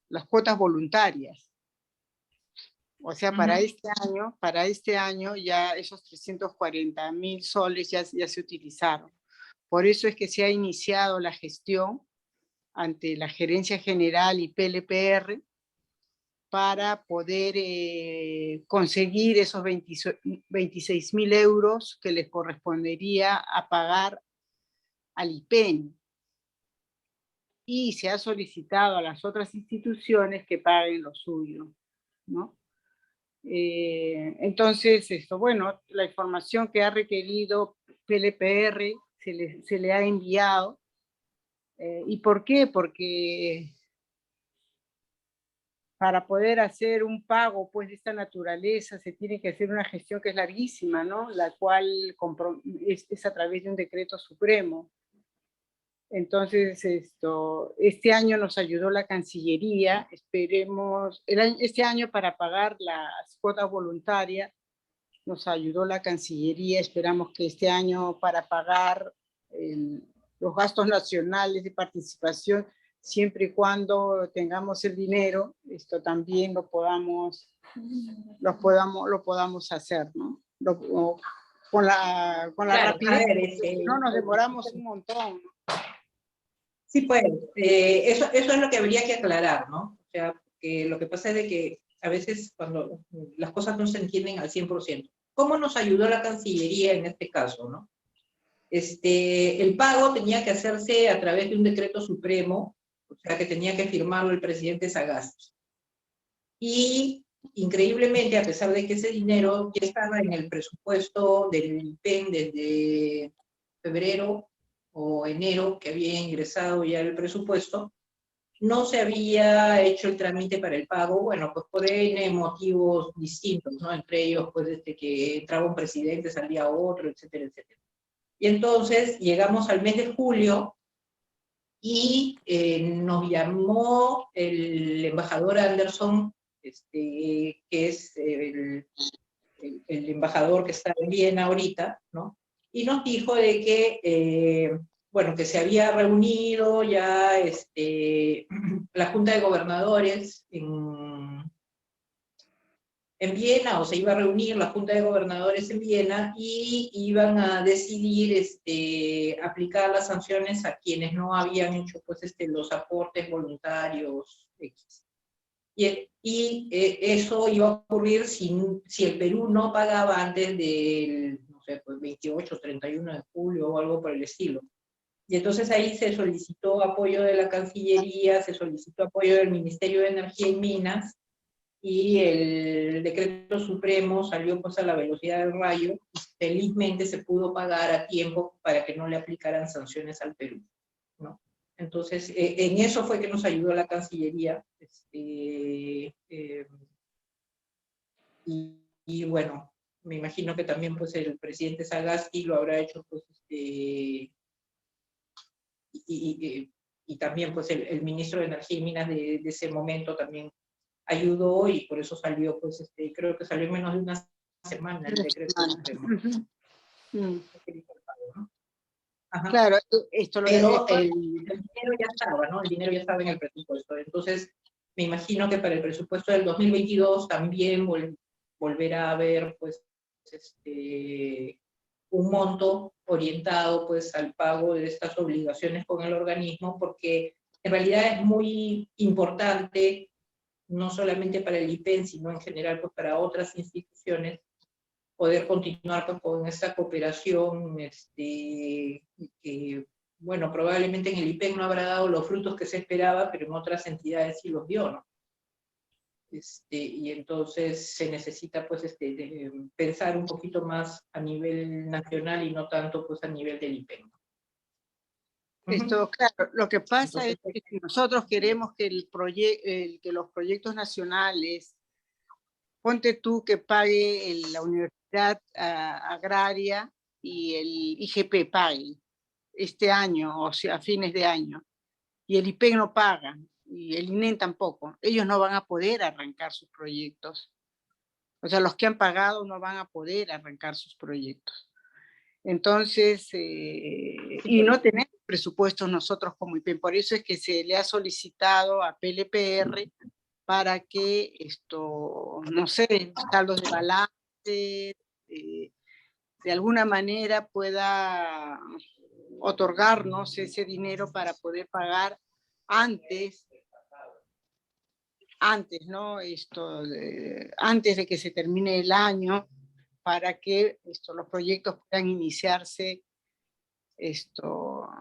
E: las cuotas voluntarias. O sea, para este año ya esos 340.000 soles ya se utilizaron. Por eso es que se ha iniciado la gestión ante la Gerencia General y PLPR para poder conseguir esos 26.000 euros que les correspondería a pagar al IPEN. Y se ha solicitado a las otras instituciones que paguen lo suyo, ¿no? Entonces, bueno, la información que ha requerido PLPR se le ha enviado. ¿Y por qué? Porque para poder hacer un pago pues de esta naturaleza se tiene que hacer una gestión que es larguísima, ¿no? La cual es a través de un decreto supremo. Entonces, este año nos ayudó la Cancillería, esperemos, este año para pagar las cuotas voluntarias, nos ayudó la Cancillería, esperamos que este año para pagar los gastos nacionales de participación, siempre y cuando tengamos el dinero, esto también lo podamos hacer, ¿no? Con la
C: Claro,
E: rapidez,
C: a ver,
E: no nos demoramos un montón, ¿no?
C: Sí, pues, eso es lo que habría que aclarar, ¿no? O sea, que lo que pasa es de que a veces cuando las cosas no se entienden al 100%. ¿Cómo nos ayudó la Cancillería en este caso, no? El pago tenía que hacerse a través de un decreto supremo, o sea, que tenía que firmarlo el presidente Sagasti. Y increíblemente, a pesar de que ese dinero ya estaba en el presupuesto del IPEN desde febrero o enero, que había ingresado ya el presupuesto, no se había hecho el trámite para el pago, bueno, pues por N motivos distintos, ¿no? Entre ellos, pues, que entraba un presidente, salía otro, etcétera, etcétera. Y entonces llegamos al mes de julio y nos llamó el embajador Anderson, que es el embajador que está en Viena ahorita, ¿no? Y nos dijo de que, bueno, que se había reunido ya la Junta de Gobernadores en Viena, o se iba a reunir la Junta de Gobernadores en Viena, y iban a decidir aplicar las sanciones a quienes no habían hecho pues, los aportes voluntarios X. Y eso iba a ocurrir si el Perú no pagaba antes del, no sé, pues 28 o 31 de julio o algo por el estilo. Y entonces ahí se solicitó apoyo de la Cancillería, se solicitó apoyo del Ministerio de Energía y Minas, y el decreto supremo salió pues a la velocidad del rayo, y felizmente se pudo pagar a tiempo para que no le aplicaran sanciones al Perú, ¿no? Entonces, en eso fue que nos ayudó la Cancillería, y bueno, me imagino que también pues el presidente Sagasti lo habrá hecho pues y también pues el ministro de Energía y Minas de ese momento también ayudó, y por eso salió, pues, creo que salió en menos de una semana el decreto supremo. Ajá.
E: Claro,
C: pero el dinero ya estaba, ¿no? El dinero ya estaba en el presupuesto. Entonces, me imagino que para el presupuesto del 2022 también volverá a haber, pues, un monto orientado, pues, al pago de estas obligaciones con el organismo, porque en realidad es muy importante, no solamente para el IPEN, sino en general pues, para otras instituciones, poder continuar pues, con esta cooperación, que, bueno, probablemente en el IPEN no habrá dado los frutos que se esperaba, pero en otras entidades sí los dio, ¿no? Y entonces se necesita pues, pensar un poquito más a nivel nacional y no tanto pues, a nivel del IPEN.
E: Claro, lo que pasa es que nosotros queremos que, que los proyectos nacionales, ponte tú que pague la Universidad Agraria y el IGP pague este año, o sea, a fines de año, y el IPEN no paga, y el INEN tampoco, ellos no van a poder arrancar sus proyectos. O sea, los que han pagado no van a poder arrancar sus proyectos. Entonces, y no tenemos presupuestos nosotros como IPEN, por eso es que se le ha solicitado a PLPR para que no sé, saldos de balance, de alguna manera pueda otorgarnos ese dinero para poder pagar antes, ¿no? Antes de que se termine el año, para que los proyectos puedan iniciarse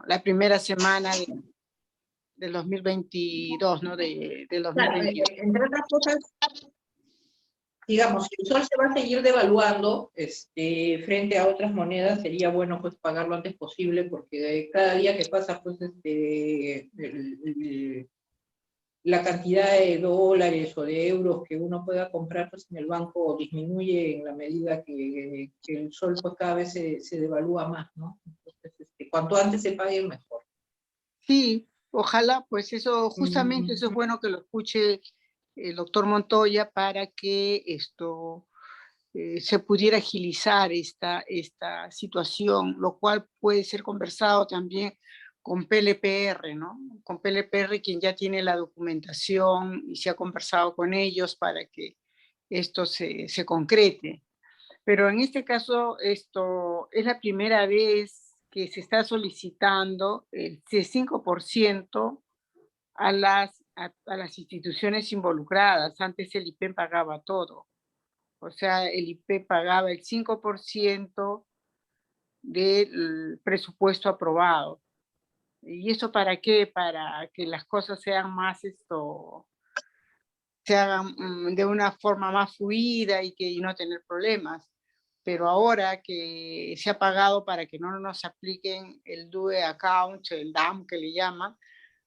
E: la primera semana del 2022, ¿no? Del 2022.
C: Claro, entre otras cosas, digamos, si el sol se va a seguir devaluando frente a otras monedas, sería bueno pues pagarlo antes posible, porque cada día que pasa pues la cantidad de dólares o de euros que uno pueda comprar pues, en el banco disminuye en la medida que el sol pues, cada vez se devalúa más, ¿no? Entonces, cuanto antes se pague, mejor.
E: Sí, ojalá, pues eso, justamente eso es bueno que lo escuche el doctor Montoya para que esto se pudiera agilizar esta situación, lo cual puede ser conversado también con PLPR, ¿no? Con PLPR, quien ya tiene la documentación y se ha conversado con ellos para que esto se concrete. Pero en este caso, esto es la primera vez que se está solicitando el 5% a las instituciones involucradas. Antes el IPEM pagaba todo. O sea, el IP pagaba el 5% del presupuesto aprobado. ¿Y eso para qué? Para que las cosas sean más se hagan de una forma más fluida y no tener problemas. Pero ahora que se ha pagado para que no nos apliquen el DUE account, el DAM que le llaman,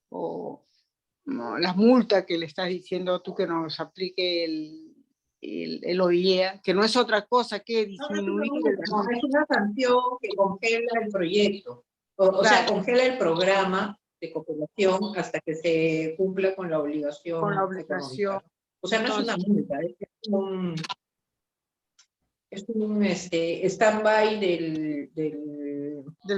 E: o no, las multas que le estás diciendo tú que nos aplique el OIE, que no es otra cosa que disminuir el
C: monto. Es una sanción que congela el proyecto, o sea, congela el programa de cooperación hasta que se cumpla con la obligación.
E: Con la obligación.
C: Económica. O sea, no es una multa, es un stand-by
E: del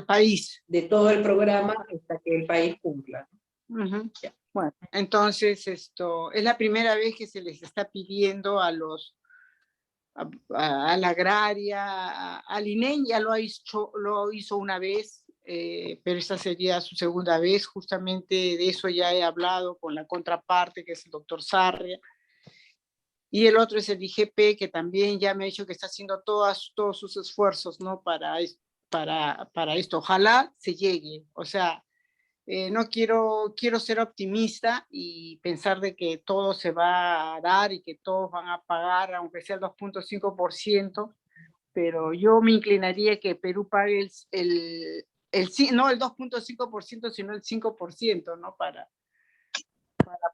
E: país.
C: De todo el programa hasta que el país cumpla.
E: Uh-huh. Bueno, entonces esto es la primera vez que se les está pidiendo a la agraria, al INEM ya lo hizo una vez, pero esta sería su segunda vez. Justamente de eso ya he hablado con la contraparte, que es el doctor Sarria, y el otro es el IGP, que también ya me ha dicho que está haciendo todos sus esfuerzos, ¿no? para esto. Ojalá se llegue, o sea, no quiero ser optimista y pensar de que todo se va a dar y que todos van a pagar, aunque sea el 2.5%, pero yo me inclinaría que Perú pague no el 2.5%, sino el 5%, ¿no? Para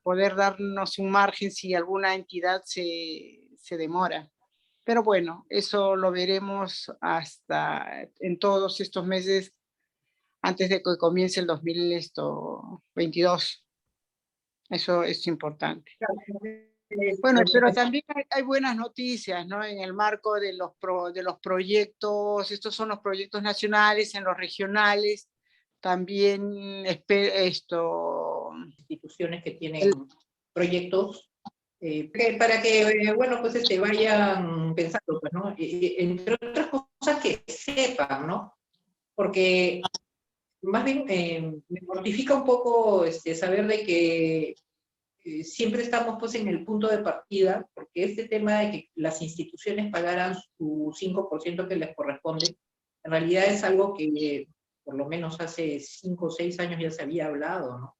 E: poder darnos un margen si alguna entidad se demora. Pero bueno, eso lo veremos hasta en todos estos meses antes de que comience el 2022. Eso es importante. Bueno, pero también hay buenas noticias, ¿no? En el marco de los proyectos, estos son los proyectos nacionales, en los regionales, también
C: instituciones que tienen proyectos para que, bueno, pues vayan pensando, pues, ¿no? Entre otras cosas que sepan, ¿no? Porque más bien me mortifica un poco saber de que siempre estamos pues en el punto de partida, porque este tema de que las instituciones pagaran su 5% que les corresponde, en realidad es algo que por lo menos hace 5 o 6 años ya se había hablado, ¿no?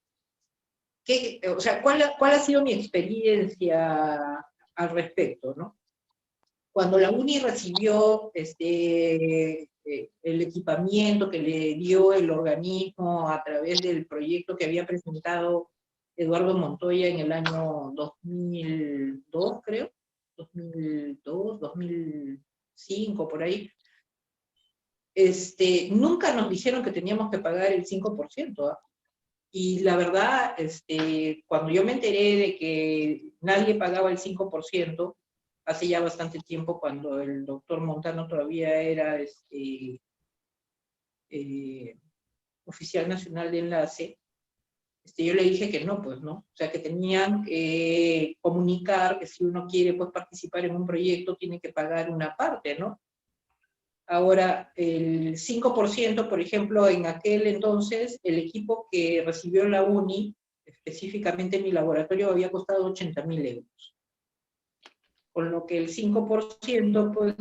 C: O sea, ¿cuál ha sido mi experiencia al respecto, ¿no? Cuando la UNI recibió el equipamiento que le dio el organismo a través del proyecto que había presentado Eduardo Montoya en el año 2002, creo, 2002, 2005, por ahí, nunca nos dijeron que teníamos que pagar el 5%, ¿eh? Y la verdad, cuando yo me enteré de que nadie pagaba el 5%, hace ya bastante tiempo, cuando el doctor Montano todavía era oficial nacional de enlace, yo le dije que no, pues no, o sea que tenían que comunicar que si uno quiere pues participar en un proyecto tiene que pagar una parte, ¿no? Ahora, el 5%, por ejemplo, en aquel entonces, el equipo que recibió la UNI, específicamente mi laboratorio, había costado 80.000 euros. Con lo que el 5%, pues,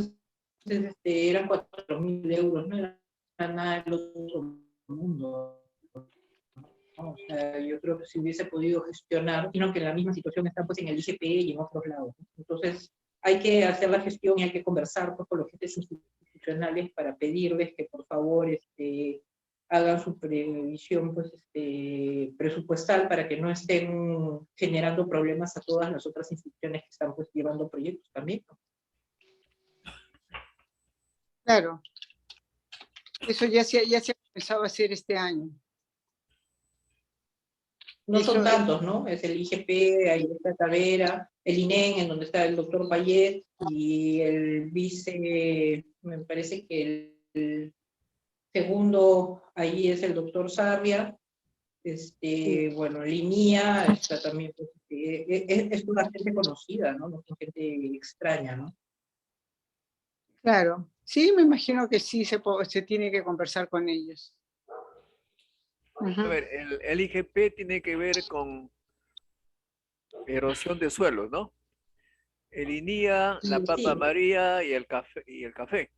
C: eran 4.000 euros, no era nada del otro mundo. O sea, yo creo que si hubiese podido gestionar, sino que en la misma situación están pues en el IGP y en otros lados. Entonces, hay que hacer la gestión y hay que conversar pues, con los jefes institucionales para pedirles que por favor hagan su previsión pues, presupuestal para que no estén generando problemas a todas las otras instituciones que están pues, llevando proyectos también, ¿no?
E: Claro, eso ya se ha comenzado a hacer este año.
C: No son
E: Eso,
C: tantos, ¿no? Es el IGP, ahí está Tavera, el INEN, en donde está el doctor Payet, y el vice, me parece que el segundo ahí es el doctor Sarria. Bueno, Linía está también, pues, es una gente conocida, ¿no? No es gente extraña, ¿no?
E: claro, sí, me imagino que sí se tiene que conversar con ellos.
A: A ver, el IGP tiene que ver con erosión de suelos, ¿no? El INIA, la papa
C: Sí,
A: María y el café.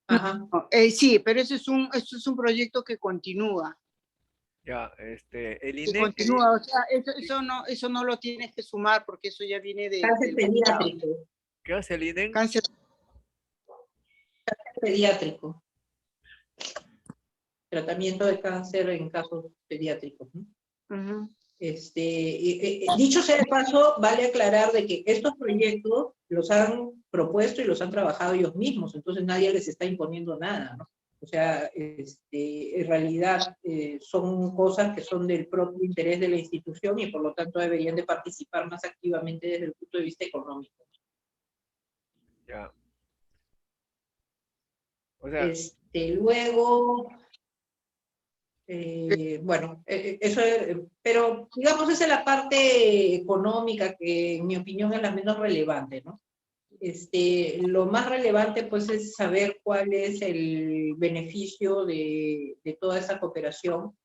C: ajá.
E: No, sí, pero eso es un proyecto que continúa.
A: Ya, el
E: Que
A: INEC,
E: continúa, o sea, eso no lo tienes que sumar porque eso ya viene
C: Cáncer
E: del pasado.
C: pediátrico.
A: ¿qué hace el INEC?
E: Cáncer,
C: Pediátrico. Tratamiento de cáncer en casos pediátricos, ¿no?
E: uh-huh.
C: Dicho sea de paso, vale aclarar de que estos proyectos los han propuesto y los han trabajado ellos mismos, entonces nadie les está imponiendo nada, ¿no? O sea, en realidad son cosas que son del propio interés de la institución y por lo tanto deberían de participar más activamente desde el punto de vista económico.
A: Ya. O sea,
C: Luego, bueno, eso es, pero digamos esa es la parte económica que en mi opinión es la menos relevante, ¿no? Lo más relevante pues es saber cuál es el beneficio de toda esa cooperación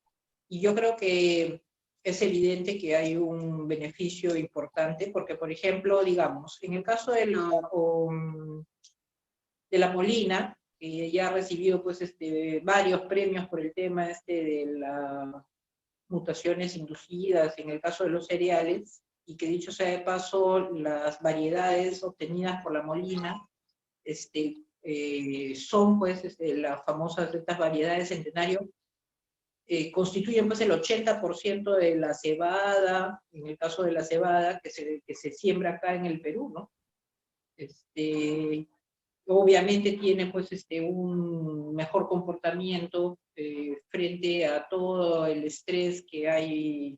C: y yo creo que es evidente que hay un beneficio importante porque por ejemplo, digamos, en el caso de la Molina, que ya ha recibido pues varios premios por el tema de las mutaciones inducidas, en el caso de los cereales, y que dicho sea de paso, las variedades obtenidas por la Molina son pues las famosas de estas variedades centenario, constituyen pues el 80% de la cebada, en el caso de la cebada, que se siembra acá en el Perú, ¿no? Obviamente tiene pues un mejor comportamiento frente a todo el estrés que hay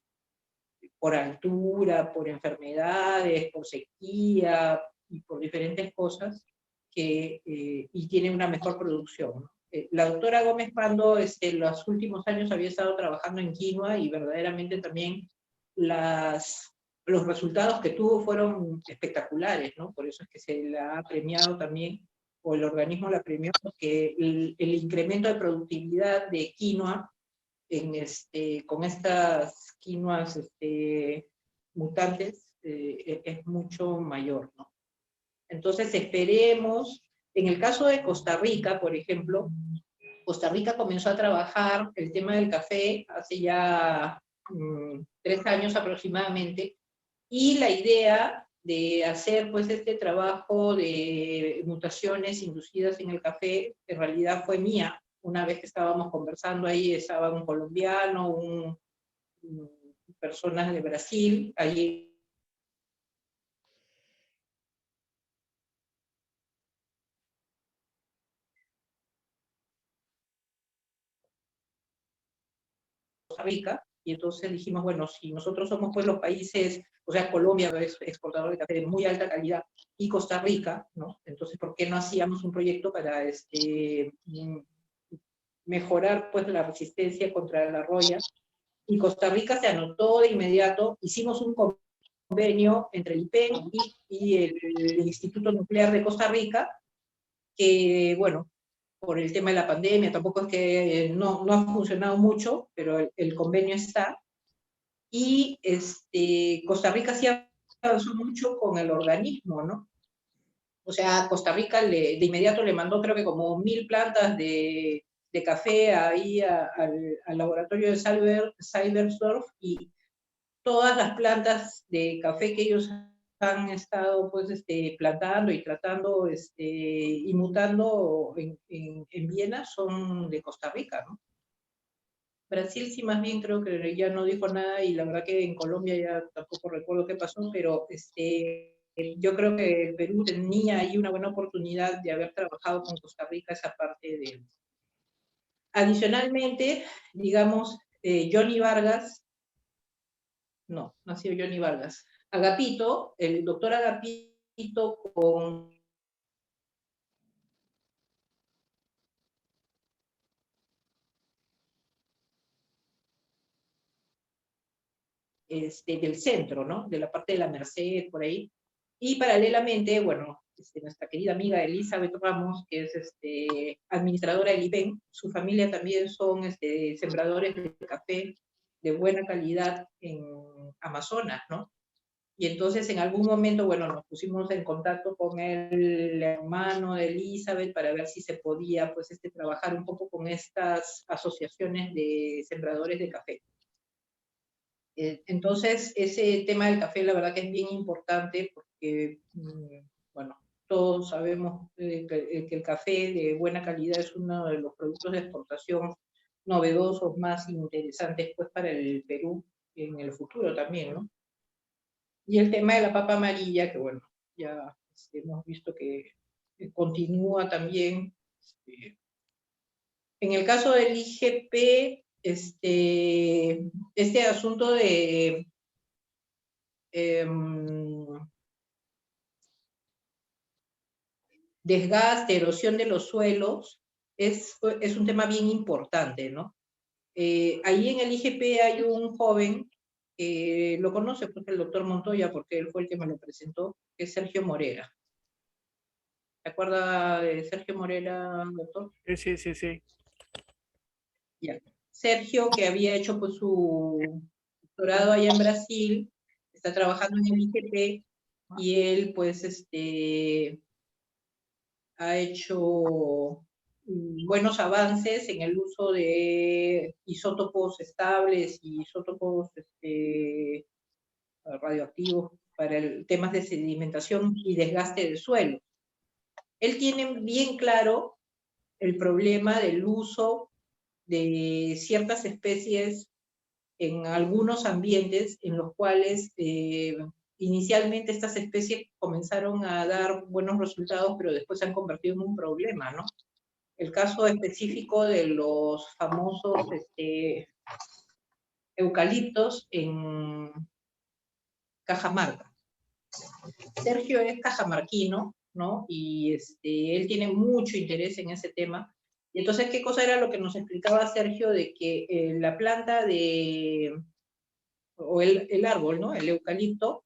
C: por altura, por enfermedades, por sequía y por diferentes cosas, y tiene una mejor producción, ¿no? La doctora Gómez Pando en los últimos años había estado trabajando en quinoa y verdaderamente también los resultados que tuvo fueron espectaculares, ¿no? Por eso es que se la ha premiado también, o el organismo la premió, porque el incremento de productividad de quinoa con estas quinoas mutantes es mucho mayor, ¿no? Entonces esperemos, en el caso de Costa Rica, por ejemplo, Costa Rica comenzó a trabajar el tema del café hace ya 3 años aproximadamente, y la idea de hacer pues este trabajo de mutaciones inducidas en el café, en realidad fue mía. Una vez que estábamos conversando ahí, estaba un colombiano, personas de Brasil, allí Costa Rica, y entonces dijimos, bueno, si nosotros somos pues los países, o sea, Colombia es exportador de café de muy alta calidad, y Costa Rica, ¿no? Entonces, ¿por qué no hacíamos un proyecto para mejorar pues la resistencia contra la roya? Y Costa Rica se anotó de inmediato, hicimos un convenio entre el IPEN y el Instituto Nuclear de Costa Rica, que, bueno, por el tema de la pandemia, tampoco es que no ha funcionado mucho, pero el convenio está, y Costa Rica sí avanzó mucho con el organismo, ¿no? O sea, Costa Rica de inmediato le mandó creo que como 1000 plantas de café ahí al laboratorio de Cybersdorf, y todas las plantas de café que ellos han estado pues, plantando y tratando y mutando en Viena son de Costa Rica, ¿no? Brasil sí más bien creo que ya no dijo nada y la verdad que en Colombia ya tampoco recuerdo qué pasó, pero yo creo que el Perú tenía ahí una buena oportunidad de haber trabajado con Costa Rica esa parte de... Adicionalmente, digamos, Johnny Vargas, no ha sido Johnny Vargas, Agapito, el doctor Agapito con del centro, ¿no? De la parte de la Merced, por ahí. Y paralelamente, bueno, nuestra querida amiga Elizabeth Ramos, que es administradora del IPEN, su familia también son sembradores de café de buena calidad en Amazonas, ¿no? Y entonces en algún momento, bueno, nos pusimos en contacto con el hermano de Elizabeth para ver si se podía, pues, trabajar un poco con estas asociaciones de sembradores de café. Entonces, ese tema del café, la verdad que es bien importante porque, bueno, todos sabemos que el café de buena calidad es uno de los productos de exportación novedosos más interesantes, pues, para el Perú en el futuro también, ¿no? Y el tema de la papa amarilla, que bueno, ya hemos visto que continúa también. En el caso del IGP, este asunto de desgaste, erosión de los suelos, es un tema bien importante, ¿no? Ahí en el IGP hay un joven, lo conoce pues, el doctor Montoya, porque él fue el que me lo presentó, que es Sergio Morera. ¿Se acuerda de Sergio Morera, doctor?
A: Sí, sí, sí.
C: Ya. Sergio, que había hecho pues, su doctorado allá en Brasil, está trabajando en el IGP, y él, pues, ha hecho buenos avances en el uso de isótopos estables y isótopos radioactivos para temas de sedimentación y desgaste del suelo. Él tiene bien claro el problema del uso de ciertas especies en algunos ambientes en los cuales inicialmente estas especies comenzaron a dar buenos resultados, pero después se han convertido en un problema, ¿no? El caso específico de los famosos eucaliptos en Cajamarca. Sergio es cajamarquino, ¿no? Y él tiene mucho interés en ese tema. Y entonces, ¿qué cosa era lo que nos explicaba Sergio? De que la planta o el árbol, ¿no? El eucalipto,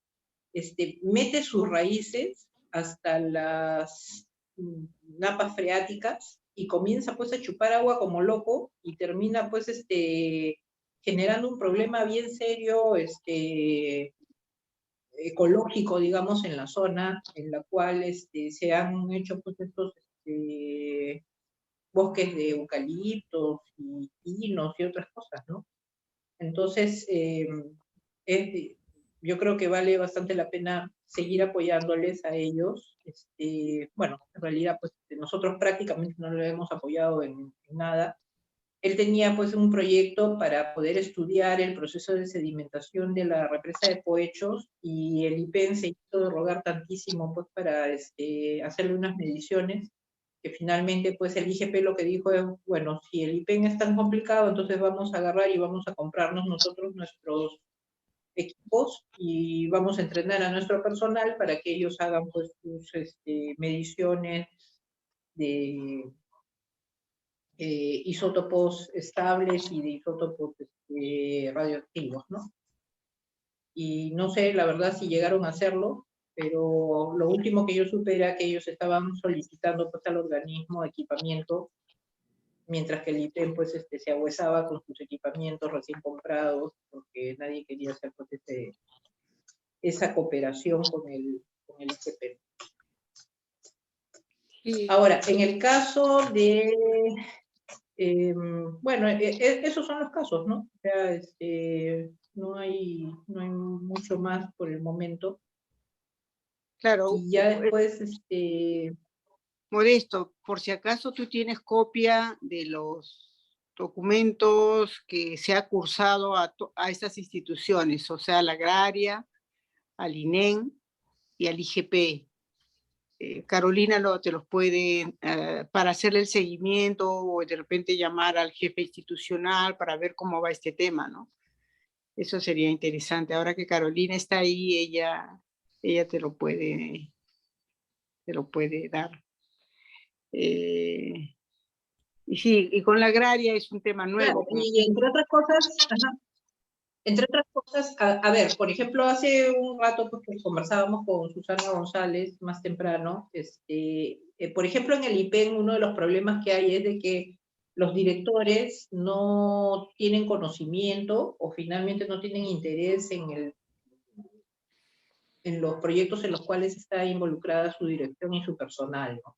C: mete sus raíces hasta las napas freáticas y comienza pues a chupar agua como loco y termina pues generando un problema bien serio ecológico, digamos, en la zona en la cual se han hecho pues estos bosques de eucaliptos y pinos y otras cosas, ¿no? Entonces, yo creo que vale bastante la pena seguir apoyándoles a ellos. Bueno, en realidad, pues nosotros prácticamente no lo hemos apoyado en nada. Él tenía pues un proyecto para poder estudiar el proceso de sedimentación de la represa de Poechos y el IPEN se hizo rogar tantísimo pues para hacerle unas mediciones que finalmente pues el IGP lo que dijo es, bueno, si el IPEN es tan complicado, entonces vamos a agarrar y vamos a comprarnos nosotros nuestros equipos y vamos a entrenar a nuestro personal para que ellos hagan pues sus mediciones de isótopos estables y de isótopos radioactivos, ¿no? Y no sé, la verdad, si llegaron a hacerlo, pero lo último que yo supe era que ellos estaban solicitando pues, al organismo equipamiento, mientras que el IPEN pues, se ahuesaba con sus equipamientos recién comprados, porque nadie quería hacer pues, esa cooperación con el IGP. Sí. Ahora, en el caso de bueno, esos son los casos, ¿no? O sea, no hay mucho más por el momento.
E: Claro.
C: Y ya después,
E: Modesto, por si acaso tú tienes copia de los documentos que se ha cursado a estas instituciones, o sea, a la agraria, al INEM y al IGP. Carolina te los puede, para hacerle el seguimiento o de repente llamar al jefe institucional para ver cómo va este tema, ¿no? Eso sería interesante. Ahora que Carolina está ahí, ella te lo puede dar. Y sí, y con la agraria es un tema nuevo.
C: claro, y entre otras cosas, a ver, por ejemplo, hace un rato pues, que conversábamos con Susana González más temprano, por ejemplo, en el IPEN uno de los problemas que hay es de que los directores no tienen conocimiento o finalmente no tienen interés en los proyectos en los cuales está involucrada su dirección y su personal, ¿no?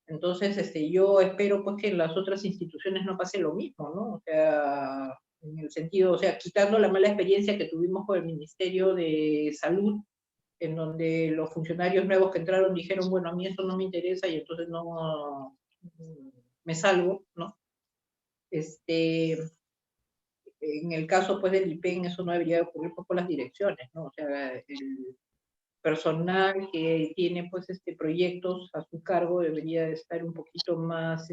C: Entonces, yo espero pues que en las otras instituciones no pase lo mismo, ¿no? O sea, en el sentido, o sea, quitando la mala experiencia que tuvimos con el Ministerio de Salud, en donde los funcionarios nuevos que entraron dijeron, bueno, a mí eso no me interesa y entonces no me salgo, ¿no? En el caso pues del IPEN eso no debería ocurrir pues, con las direcciones, ¿no? O sea, el personal que tiene pues proyectos a su cargo debería estar un poquito más,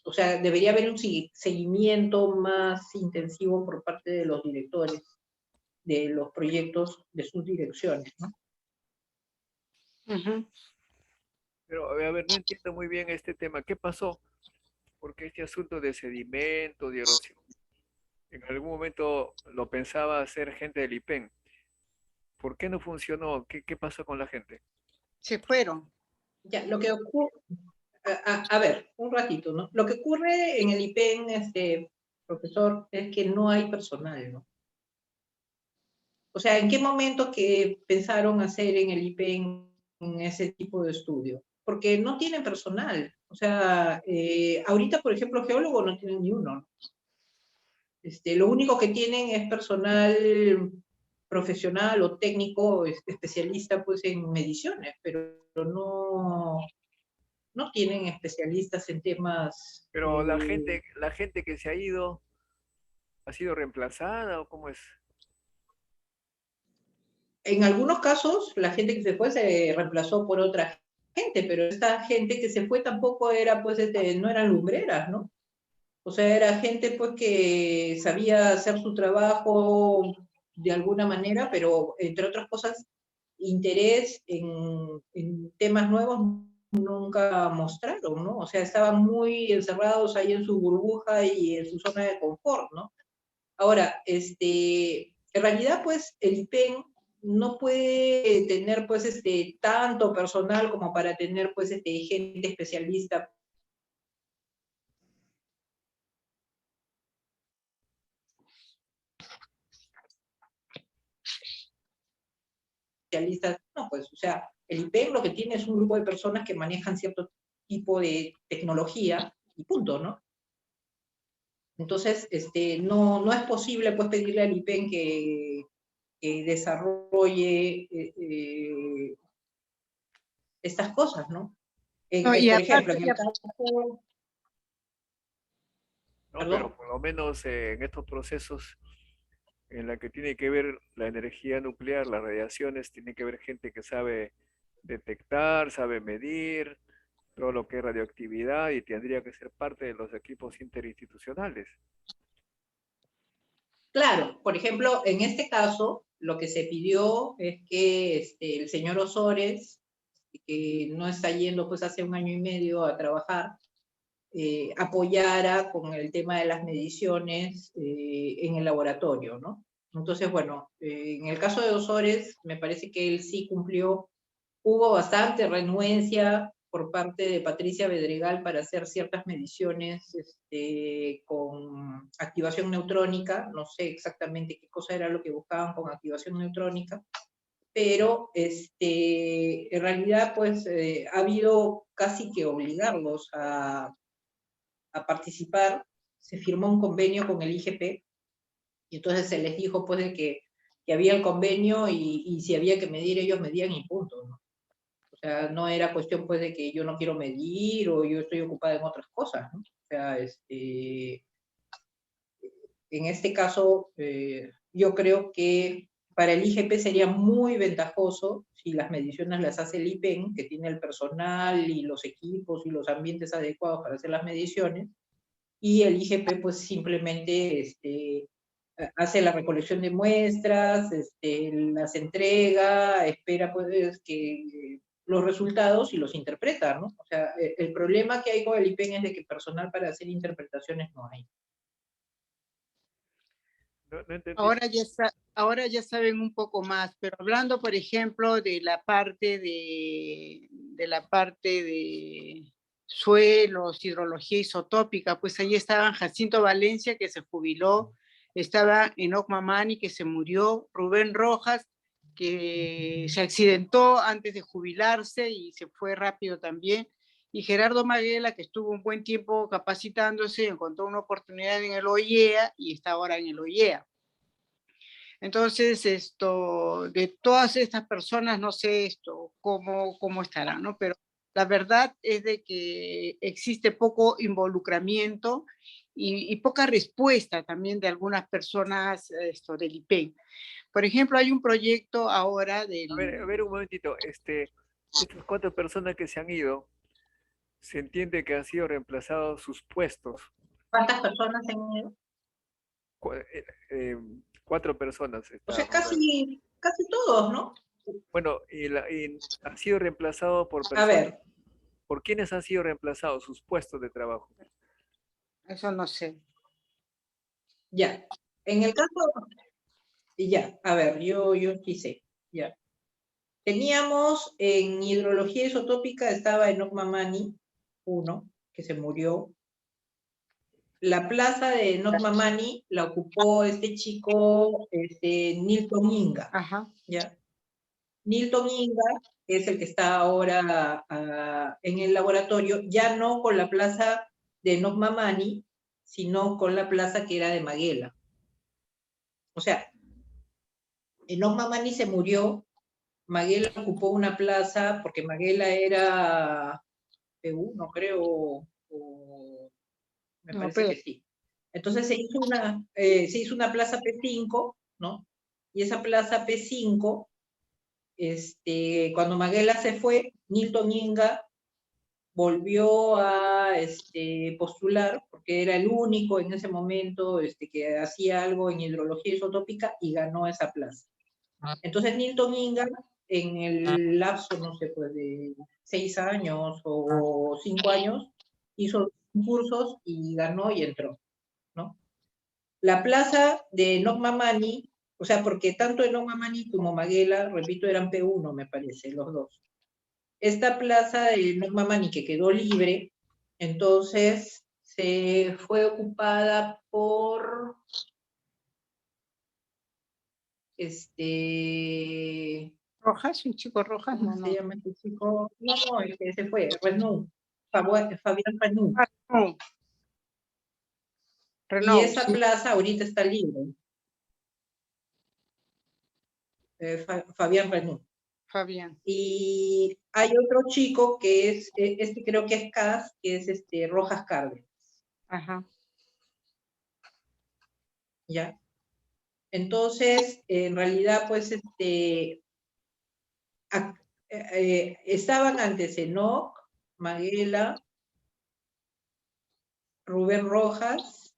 C: o sea, debería haber un seguimiento más intensivo por parte de los directores de los proyectos de sus direcciones, ¿no?
A: Pero, a ver, no entiendo muy bien este tema. ¿Qué pasó? Porque este asunto de sedimento, de erosión, en algún momento lo pensaba hacer gente del IPEN. ¿Por qué no funcionó? ¿Qué pasó con la gente?
E: Se fueron.
C: Ya, lo que ocurre, a ver, un ratito, ¿no? Lo que ocurre en el IPEN, profesor, es que no hay personal, ¿no? O sea, ¿en qué momento que pensaron hacer en el IPEN ese tipo de estudio? Porque no tienen personal. O sea, ahorita, por ejemplo, geólogos no tienen ni uno. Lo único que tienen es personal profesional o técnico, especialista pues en mediciones, pero no tienen especialistas en temas.
A: Pero la gente que se ha sido reemplazada o cómo es.
C: En algunos casos, la gente que se fue se reemplazó por otra gente, pero esta gente que se fue tampoco era, pues, no eran lumbreras, ¿no? O sea, era gente, pues, que sabía hacer su trabajo de alguna manera, pero, entre otras cosas, interés en temas nuevos nunca mostraron, ¿no? O sea, estaban muy encerrados ahí en su burbuja y en su zona de confort, ¿no? Ahora, en realidad, pues, el IPEN no puede tener, pues, tanto personal como para tener, pues, gente especialista. No, pues, o sea, el IPEN lo que tiene es un grupo de personas que manejan cierto tipo de tecnología y punto, ¿no? Entonces, no es posible, pues, pedirle al IPEN que desarrolle estas cosas, ¿no?
E: No, y
C: Por
E: aparte,
C: ejemplo, en el caso.
A: ¿No?
C: ¿Perdón?
A: Pero por lo menos en estos procesos en la que tiene que ver la energía nuclear, las radiaciones, tiene que ver gente que sabe detectar, sabe medir todo lo que es radioactividad y tendría que ser parte de los equipos interinstitucionales.
C: Claro, por ejemplo, en este caso, lo que se pidió es que el señor Osores, que no está yendo pues hace 1 año y medio a trabajar, apoyara con el tema de las mediciones en el laboratorio, ¿no? Entonces, bueno, en el caso de Osores, me parece que él sí cumplió. Hubo bastante renuencia por parte de Patricia Bedregal para hacer ciertas mediciones con activación neutrónica. No sé exactamente qué cosa era lo que buscaban con activación neutrónica, pero en realidad pues ha habido casi que obligarlos a participar. Se firmó un convenio con el IGP y entonces se les dijo pues de que que había el convenio y si había que medir, ellos medían y punto, ¿no? O sea, no era cuestión pues de que yo no quiero medir o yo estoy ocupada en otras cosas, ¿no? O sea, en este caso, yo creo que para el IGP sería muy ventajoso si las mediciones las hace el IPEN, que tiene el personal y los equipos y los ambientes adecuados para hacer las mediciones, y el IGP pues simplemente hace la recolección de muestras, las entrega, espera pues que los resultados y los interpreta, ¿no? O sea, el problema que hay con el IPEN es de que personal para hacer interpretaciones no hay.
A: No entendí.
E: Ahora ya saben un poco más, pero hablando, por ejemplo, de la parte de suelos, hidrología isotópica, pues ahí estaban Jacinto Valencia, que se jubiló, estaba Enoc Mamani, que se murió, Rubén Rojas, que se accidentó antes de jubilarse y se fue rápido también, y Gerardo Maguela, que estuvo un buen tiempo capacitándose, encontró una oportunidad en el OIEA y está ahora en el OIEA. Entonces, de todas estas personas, no sé cómo estarán, ¿no? Pero la verdad es de que existe poco involucramiento y poca respuesta también de algunas personas del IPEN. Por ejemplo, hay un proyecto ahora del...
A: A ver un momentito, estas 4 personas que se han ido, se entiende que han sido reemplazados sus puestos.
C: ¿Cuántas personas se han ido?
A: 4 personas.
C: O sea, casi todos, ¿no?
A: Bueno, y ha sido reemplazado por personas.
C: A ver.
A: ¿Por quiénes han sido reemplazados sus puestos de trabajo?
E: Eso no sé.
C: Ya. En el caso... Ya, a ver, yo sí sé. Ya. Teníamos en hidrología isotópica, estaba Enoc Mamani, uno, que se murió. La plaza de Enoc Mamani la ocupó este chico, Nilton Inga.
E: Ajá.
C: ¿Ya? Nilton Inga es el que está ahora en el laboratorio, ya no con la plaza de Enoc Mamani, sino con la plaza que era de Maguela. O sea, Enoc Mamani se murió, Maguela ocupó una plaza, porque Maguela era P1, creo, o me parece que sí. Entonces se hizo una plaza P5, ¿no? Y esa plaza P5, cuando Maguela se fue, Nilton Inga volvió a postular, porque era el único en ese momento que hacía algo en hidrología isotópica y ganó esa plaza. Entonces Nilton Inga, en el lapso, no sé, pues de 6 años o 5 años, hizo concursos y ganó y entró, ¿no? La plaza de Enoc Mamani, o sea, porque tanto Enoc Mamani como Maguela, repito, eran P1, me parece, los dos. Esta plaza de Enoc Mamani que quedó libre, entonces se fue ocupada por...
E: ¿Rojas? ¿Un chico Rojas?
C: ¿Cómo se llama este chico? No, el que se fue, Renú, Fabián Renú.
E: No.
C: Y esa plaza ahorita está libre. Fabián Renú.
E: Fabián.
C: Y hay otro chico que es, creo que es CAS, que es Rojas Cárdenas.
E: Ajá.
C: ¿Ya? Entonces, en realidad, pues, estaban antes Enoc, Maguela, Rubén Rojas.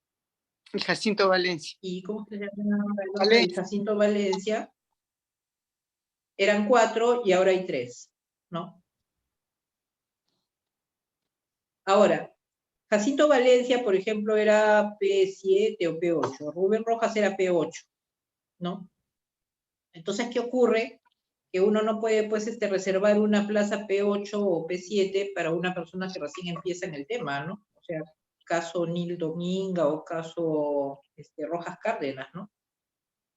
E: Y Jacinto Valencia.
C: ¿Y cómo se llama? Jacinto Valencia. Eran 4 y ahora hay 3, ¿no? Ahora, Jacinto Valencia, por ejemplo, era P7 o P8. Rubén Rojas era P8, ¿no? Entonces, ¿qué ocurre? Que uno no puede, pues, reservar una plaza P8 o P7 para una persona que recién empieza en el tema, ¿no? O sea, caso Nilton Inga o caso Rojas Cárdenas, ¿no?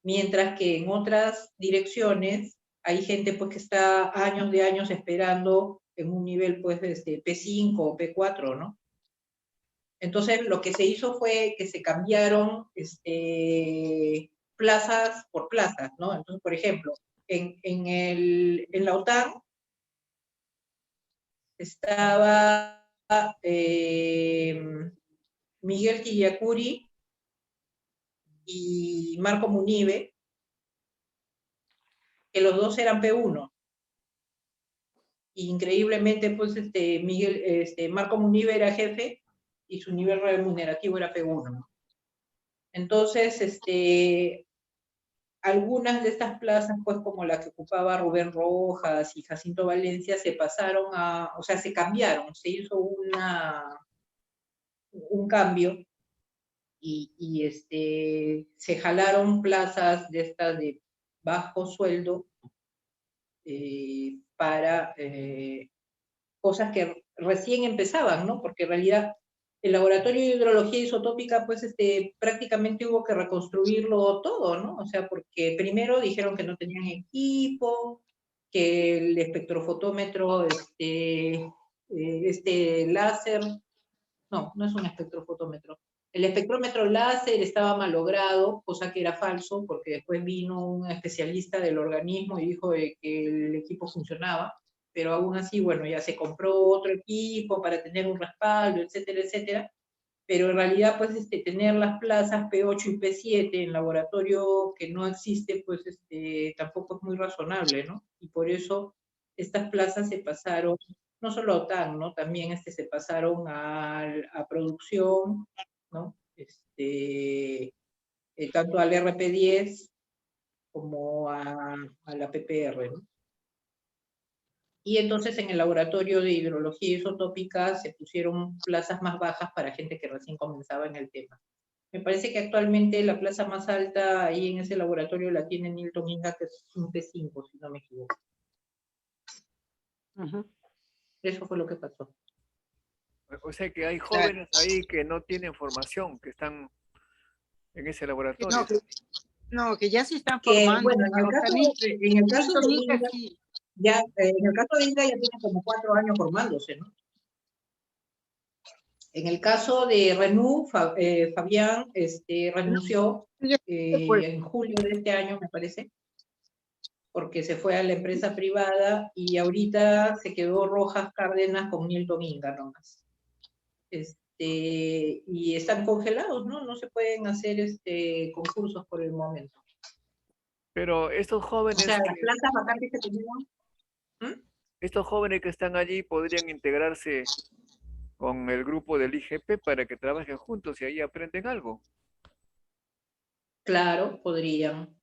C: Mientras que en otras direcciones hay gente, pues, que está años de años esperando en un nivel, pues, de P5 o P4, ¿no? Entonces, lo que se hizo fue que se cambiaron plazas por plazas, ¿no? Entonces, por ejemplo, en la OTAN estaba Miguel Quillacuri y Marco Munive, que los dos eran P1. Increíblemente, pues, Marco Munive era jefe y su nivel remunerativo era P1, ¿no? Entonces, algunas de estas plazas, pues como la que ocupaba Rubén Rojas y Jacinto Valencia, se pasaron o sea, se cambiaron, se hizo un cambio y se jalaron plazas de estas de bajo sueldo para cosas que recién empezaban, ¿no? Porque en realidad el laboratorio de hidrología isotópica, pues prácticamente hubo que reconstruirlo todo, ¿no? O sea, porque primero dijeron que no tenían equipo, que el espectrofotómetro, láser, no es un espectrofotómetro. El espectrómetro láser estaba malogrado, cosa que era falso, porque después vino un especialista del organismo y dijo que el equipo funcionaba, pero aún así, bueno, ya se compró otro equipo para tener un respaldo, etcétera, etcétera, pero en realidad, pues, tener las plazas P8 y P7 en laboratorio que no existe, pues, tampoco es muy razonable, ¿no? Y por eso estas plazas se pasaron, no solo a OTAN, ¿no? También se pasaron a producción, ¿no? Tanto al RP10 como a la PPR, ¿no? Y entonces en el laboratorio de hidrología isotópica se pusieron plazas más bajas para gente que recién comenzaba en el tema. Me parece que actualmente la plaza más alta ahí en ese laboratorio la tiene Nilton Inga, que es un P5, si no me equivoco. Eso fue lo que pasó.
A: O sea que hay jóvenes ahí que no tienen formación, que están en ese laboratorio.
E: No, que ya se están formando.
C: Bueno, en el caso de Inga,
E: sí.
C: ya, en el caso de Inga ya tiene como 4 años formándose, ¿no? En el caso de Renault, Fabián renunció en julio de este año, me parece, porque se fue a la empresa privada y ahorita se quedó Rojas Cárdenas con Nilton Inga nomás. Y están congelados, ¿no? No se pueden hacer concursos por el momento.
A: Pero estos jóvenes,
C: o sea, las plazas vacantes que tenían,
A: estos jóvenes que están allí podrían integrarse con el grupo del IGP para que trabajen juntos y ahí aprenden algo.
C: Claro, podrían.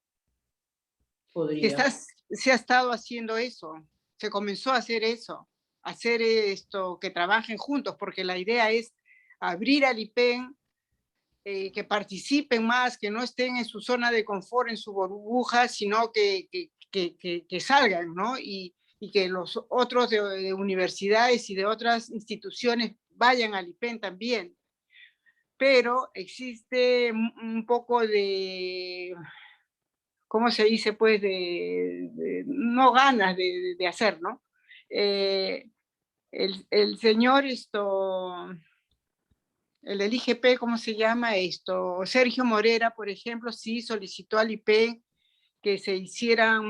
E: Se ha estado haciendo eso, se comenzó a hacer eso, hacer esto, que trabajen juntos, porque la idea es abrir al IPEN, que participen más, que no estén en su zona de confort, en su burbuja, sino que salgan, ¿no? Y que los otros de universidades y de otras instituciones vayan al IPEN también. Pero existe un poco de, ¿cómo se dice? Pues no ganas de hacer, ¿no? El señor el del IGP, ¿cómo se llama esto? Sergio Morera, por ejemplo, sí solicitó al IPEN que se hicieran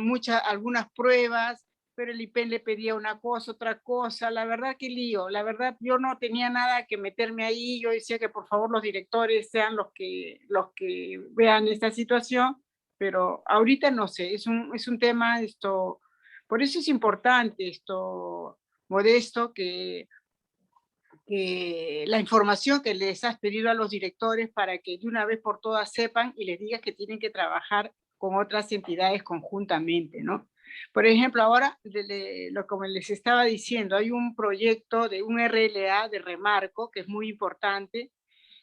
E: algunas pruebas, pero el IPEN le pedía una cosa, otra cosa. La verdad, qué lío. La verdad, yo no tenía nada que meterme ahí. Yo decía que por favor los directores sean los que vean esta situación, pero ahorita no sé, es un tema por eso es importante Modesto, que la información que les has pedido a los directores para que de una vez por todas sepan y les digas que tienen que trabajar con otras entidades conjuntamente, ¿no? Por ejemplo, ahora, como les estaba diciendo, hay un proyecto de un RLA de Remarco, que es muy importante,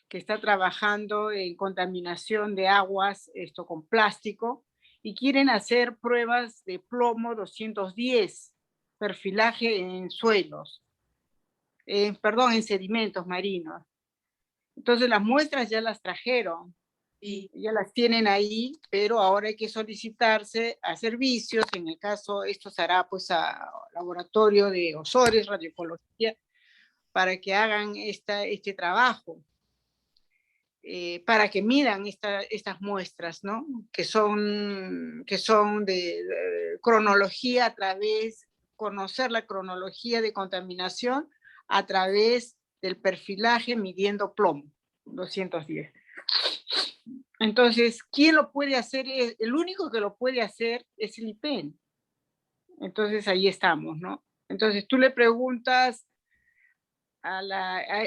E: que está trabajando en contaminación de aguas con plástico, y quieren hacer pruebas de plomo 210, perfilaje en suelos. En sedimentos marinos. Entonces las muestras ya las trajeron, y ya las tienen ahí, pero ahora hay que solicitarse a servicios. En el caso, esto se hará pues a laboratorio de Ozores, radioecología, para que hagan este trabajo. para que midan estas muestras, ¿no? Que son de cronología a través, conocer la cronología de contaminación a través del perfilaje midiendo plomo, 210. Entonces, ¿quién lo puede hacer? El único que lo puede hacer es el IPEN. Entonces, ahí estamos, ¿no? Entonces, tú le preguntas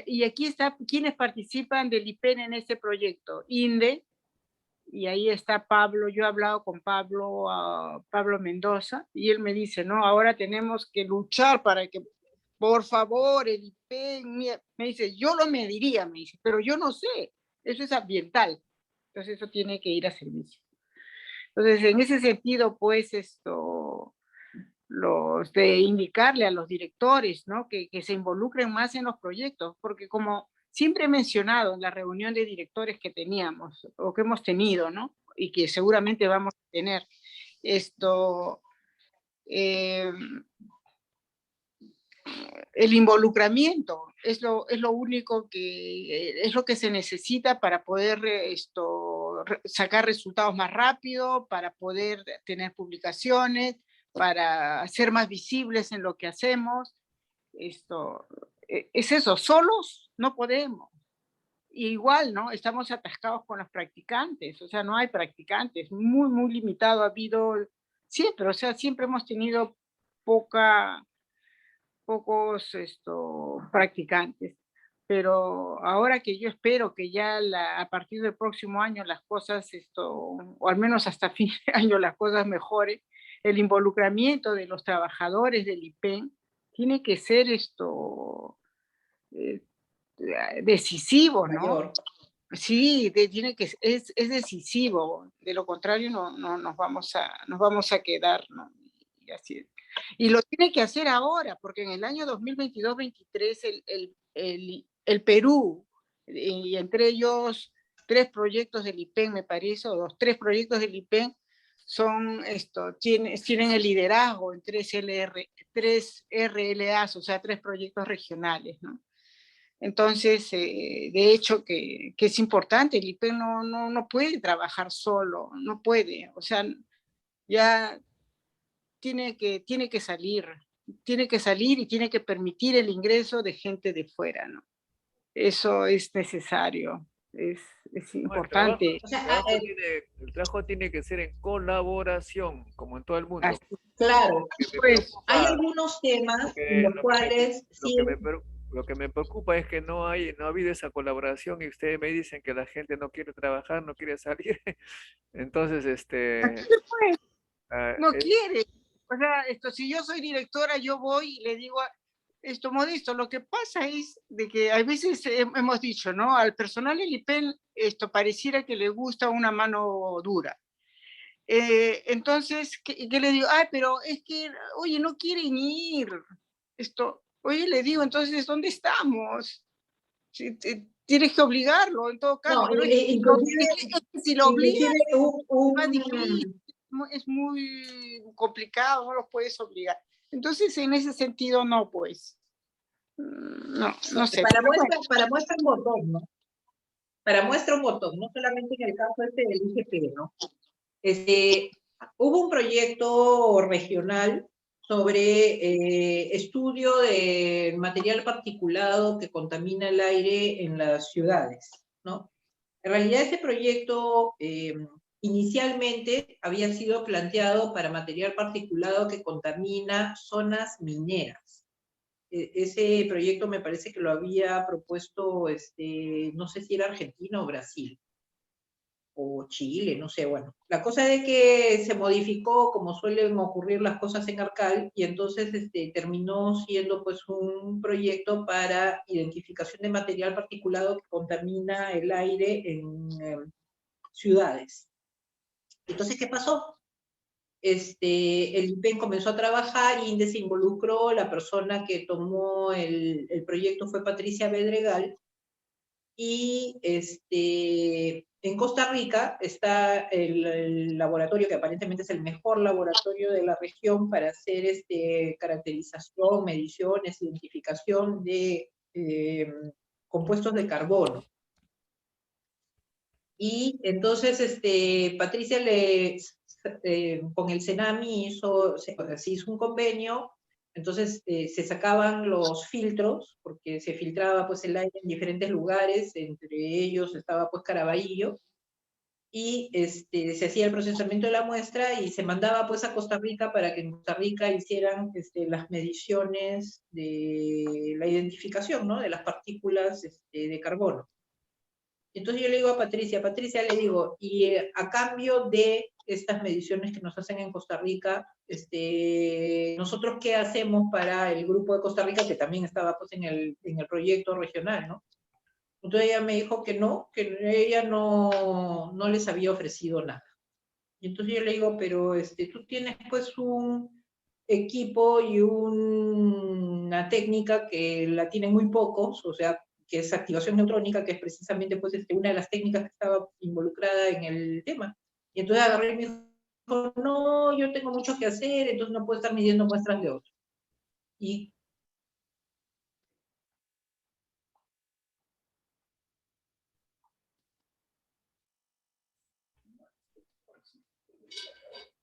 E: y aquí está, ¿quiénes participan del IPEN en este proyecto? INDE, y ahí está Pablo, yo he hablado con Pablo, Pablo Mendoza, y él me dice, no, ahora tenemos que luchar para que, por favor, el IPEN, me dice, yo lo mediría, me dice, pero yo no sé, eso es ambiental, entonces eso tiene que ir a servicio. Entonces, en ese sentido, pues, los de indicarle a los directores, ¿no? Que se involucren más en los proyectos, porque como siempre he mencionado en la reunión de directores que teníamos, o que hemos tenido, ¿no? Y que seguramente vamos a tener, el involucramiento es lo único que es lo que se necesita para poder sacar resultados más rápido, para poder tener publicaciones, para ser más visibles en lo que hacemos. Es eso, solos no podemos. Y igual, ¿no? Estamos atascados con los practicantes, o sea, no hay practicantes, muy, muy limitado ha habido siempre, o sea, siempre hemos tenido pocos practicantes, pero ahora que yo espero que ya a partir del próximo año las cosas, o al menos hasta fin de año las cosas mejoren, el involucramiento de los trabajadores del IPEN tiene que ser decisivo, ¿no?
C: Mayor.
E: Sí, es decisivo, de lo contrario no nos vamos a quedar, ¿no? Y así es. Y lo tiene que hacer ahora, porque en el año 2022-23 el Perú, y entre ellos 3 proyectos del IPEN, me parece, o los 3 proyectos del IPEN, tienen el liderazgo en 3 RLAs, o sea, 3 proyectos regionales, ¿no? Entonces, de hecho, que es importante, el IPEN no puede trabajar solo, no puede, o sea, ya tiene que salir y tiene que permitir el ingreso de gente de fuera, ¿no? Eso es necesario, es importante.
A: El trabajo tiene que ser en colaboración, como en todo el mundo.
C: Claro,
E: Pues,
C: hay algunos temas en los cuales
A: lo que me preocupa es que no ha habido esa colaboración y ustedes me dicen que la gente no quiere trabajar, no quiere salir. Entonces,
E: no quiere. O sea, si yo soy directora, yo voy y le digo, Modesto, lo que pasa es de que a veces hemos dicho, ¿no? Al personal del IPEN pareciera que le gusta una mano dura. Entonces, ¿qué le digo? Ay, pero es que, oye, no quieren ir. Oye, le digo, entonces, ¿dónde estamos? Tienes que obligarlo, en todo caso.
C: No,
E: pero si lo obligas, es difícil, es muy complicado, no lo puedes obligar. Entonces, en ese sentido, no, pues. No sé.
C: Para muestra un botón, ¿no? Para muestra un botón, no solamente en el caso del IGP, ¿no? Hubo un proyecto regional sobre estudio de material particulado que contamina el aire en las ciudades, ¿no? En realidad ese proyecto inicialmente había sido planteado para material particulado que contamina zonas mineras. Ese proyecto me parece que lo había propuesto, no sé si era Argentina o Brasil, o Chile, no sé, bueno. La cosa es que se modificó, como suelen ocurrir las cosas en Arcal, y entonces terminó siendo pues un proyecto para identificación de material particulado que contamina el aire en ciudades. Entonces, ¿qué pasó? El IPEN comenzó a trabajar, INDE se involucró, la persona que tomó el proyecto fue Patricia Bedregal, y en Costa Rica está el laboratorio que aparentemente es el mejor laboratorio de la región para hacer caracterización, mediciones, identificación de compuestos de carbono. Y entonces Patricia con el CENAMI se hizo un convenio, entonces se sacaban los filtros, porque se filtraba pues el aire en diferentes lugares, entre ellos estaba pues Caraballo, y se hacía el procesamiento de la muestra y se mandaba pues a Costa Rica para que en Costa Rica hicieran las mediciones de la identificación, ¿no?, de las partículas de carbono. Entonces yo le digo a Patricia le digo, y a cambio de estas mediciones que nos hacen en Costa Rica, nosotros qué hacemos para el grupo de Costa Rica, que también estaba pues en el proyecto regional, ¿no? Entonces ella me dijo que no, que ella no les había ofrecido nada. Y entonces yo le digo, pero tú tienes pues un equipo y una técnica que la tienen muy pocos, o sea, que es activación neutrónica, que es precisamente pues una de las técnicas que estaba involucrada en el tema. Y entonces agarré y me dijo, no, yo tengo mucho que hacer, entonces no puedo estar midiendo muestras de otros. Y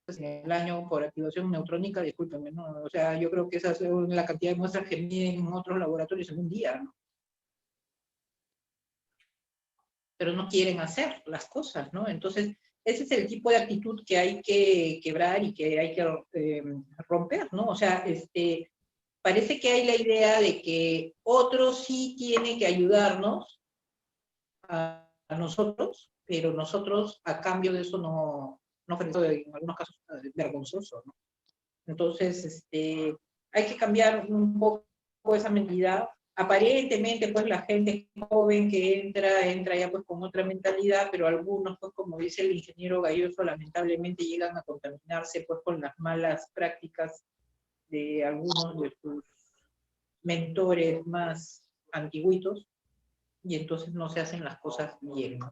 C: pues, en el año por activación neutrónica, discúlpenme, ¿no? O sea, yo creo que esa es la cantidad de muestras que miden en otros laboratorios en un día, ¿no? Pero no quieren hacer las cosas, ¿no? Entonces, ese es el tipo de actitud que hay que quebrar y que hay que romper, ¿no? O sea, parece que hay la idea de que otros sí tienen que ayudarnos a nosotros, pero nosotros a cambio de eso no en algunos casos vergonzoso, ¿no? Entonces, hay que cambiar un poco esa mentalidad. Aparentemente, pues la gente joven que entra ya pues con otra mentalidad, pero algunos, pues como dice el ingeniero Gayoso, lamentablemente llegan a contaminarse pues con las malas prácticas de algunos de sus mentores más antiguitos, y entonces no se hacen las cosas bien, ¿no?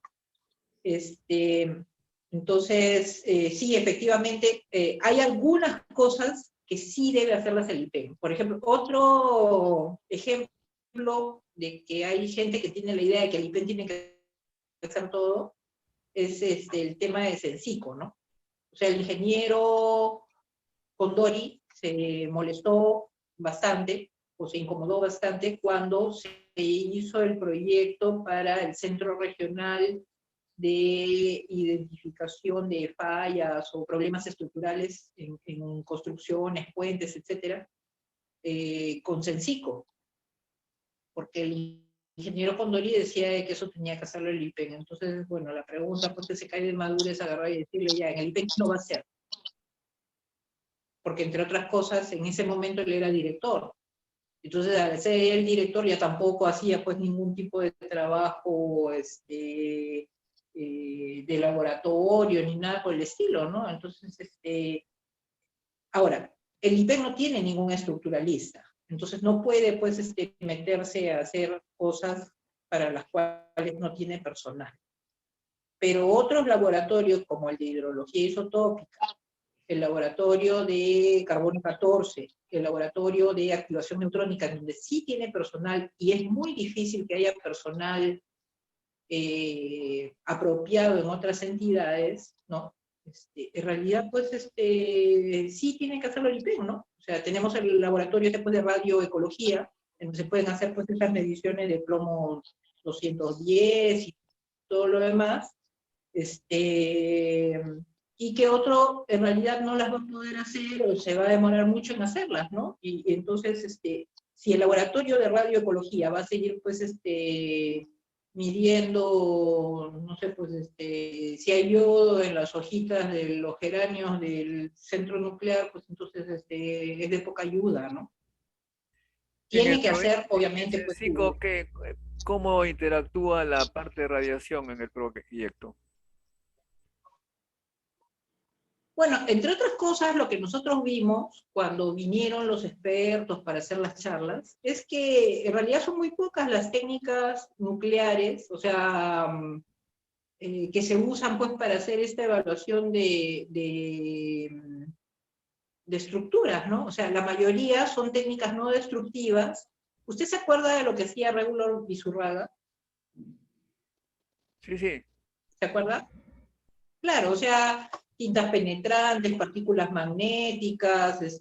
C: Entonces, sí, efectivamente, hay algunas cosas que sí debe hacerlas el IPEN. Por ejemplo, otro ejemplo de que hay gente que tiene la idea de que el IPEN tiene que hacer todo es el tema de Sensico, ¿no? O sea, el ingeniero Condori se molestó bastante, o se incomodó bastante, cuando se hizo el proyecto para el Centro Regional de Identificación de Fallas o Problemas Estructurales en construcciones, puentes, etcétera, con Sensico, porque el ingeniero Condori decía que eso tenía que hacerlo el IPEN. Entonces, bueno, la pregunta pues que se cae de madurez agarrar y decirle ya, en el IPEN no va a ser, porque entre otras cosas, en ese momento él era director. Entonces, al ser el director ya tampoco hacía pues ningún tipo de trabajo de laboratorio ni nada por el estilo, ¿no? Entonces, ahora, el IPEN no tiene ningún estructuralista, entonces no puede pues meterse a hacer cosas para las cuales no tiene personal. Pero otros laboratorios como el de hidrología isotópica, el laboratorio de carbono 14, el laboratorio de activación neutrónica, donde sí tiene personal, y es muy difícil que haya personal apropiado en otras entidades, ¿no? En realidad, pues, sí tienen que hacerlo el IPEN, ¿no? O sea, tenemos el laboratorio después de radioecología, en donde se pueden hacer, pues, estas mediciones de plomo 210 y todo lo demás, y que otro en realidad no las va a poder hacer o se va a demorar mucho en hacerlas, ¿no? Y entonces, si el laboratorio de radioecología va a seguir, pues, midiendo, no sé, pues, si hay yodo en las hojitas de los geranios del centro nuclear, pues entonces es de poca ayuda, ¿no? Tiene que hacer, obviamente, pues...
A: ¿Cómo interactúa la parte de radiación en el proyecto?
C: Bueno, entre otras cosas, lo que nosotros vimos cuando vinieron los expertos para hacer las charlas, es que en realidad son muy pocas las técnicas nucleares, o sea, que se usan pues para hacer esta evaluación de estructuras, ¿no? O sea, la mayoría son técnicas no destructivas. ¿Usted se acuerda de lo que hacía Regular Bizurraga?
A: Sí, sí.
C: ¿se acuerda? Claro, o sea, tintas penetrantes, partículas magnéticas, eso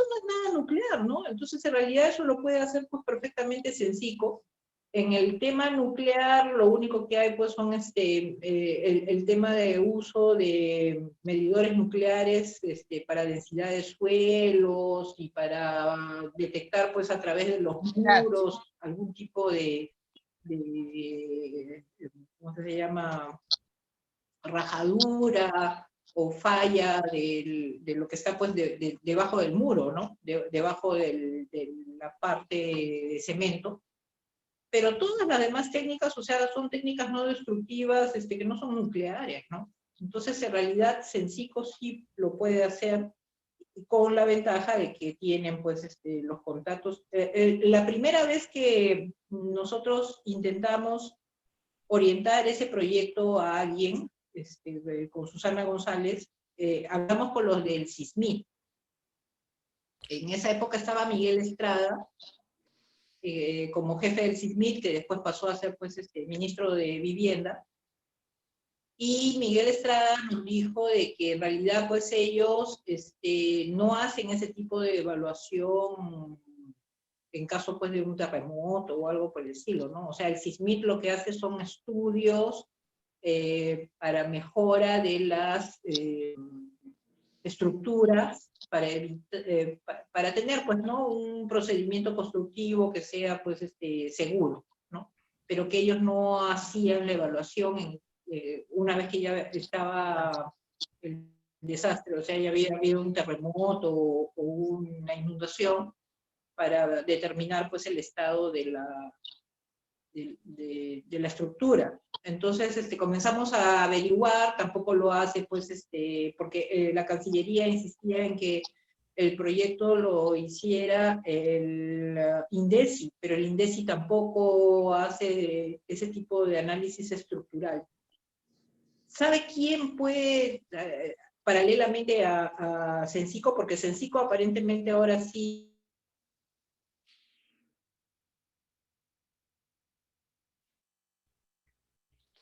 C: no es nada nuclear, ¿no? Entonces, en realidad, eso lo puede hacer pues, perfectamente Sensico. En el tema nuclear, lo único que hay pues son el tema de uso de medidores nucleares para densidad de suelos y para detectar pues a través de los muros algún tipo de ¿cómo se llama? Rajadura o falla de lo que está pues debajo del muro, ¿no? Debajo de la parte de cemento. Pero todas las demás técnicas, o sea, son técnicas no destructivas, que no son nucleares, ¿no? Entonces, en realidad, Sensico sí lo puede hacer con la ventaja de que tienen, pues, los contactos. La primera vez que nosotros intentamos orientar ese proyecto a alguien, con Susana González, hablamos con los del SISMIT. En esa época estaba Miguel Estrada, como jefe del SISMIT, que después pasó a ser pues, ministro de Vivienda, y Miguel Estrada nos dijo de que en realidad pues ellos no hacen ese tipo de evaluación en caso pues de un terremoto o algo por el estilo, ¿no? O sea, el SISMIT lo que hace son estudios para mejora de las estructuras, para tener, pues, ¿no? Un procedimiento constructivo que sea, pues, seguro, ¿no? Pero que ellos no hacían la evaluación una vez que ya estaba el desastre, o sea, ya había habido un terremoto o una inundación, para determinar, pues, el estado de la estructura. Entonces, comenzamos a averiguar, tampoco lo hace, pues, porque la Cancillería insistía en que el proyecto lo hiciera el INDECI, pero el INDECI tampoco hace ese tipo de análisis estructural. ¿Sabe quién puede, paralelamente a Sensico, porque Sensico aparentemente ahora sí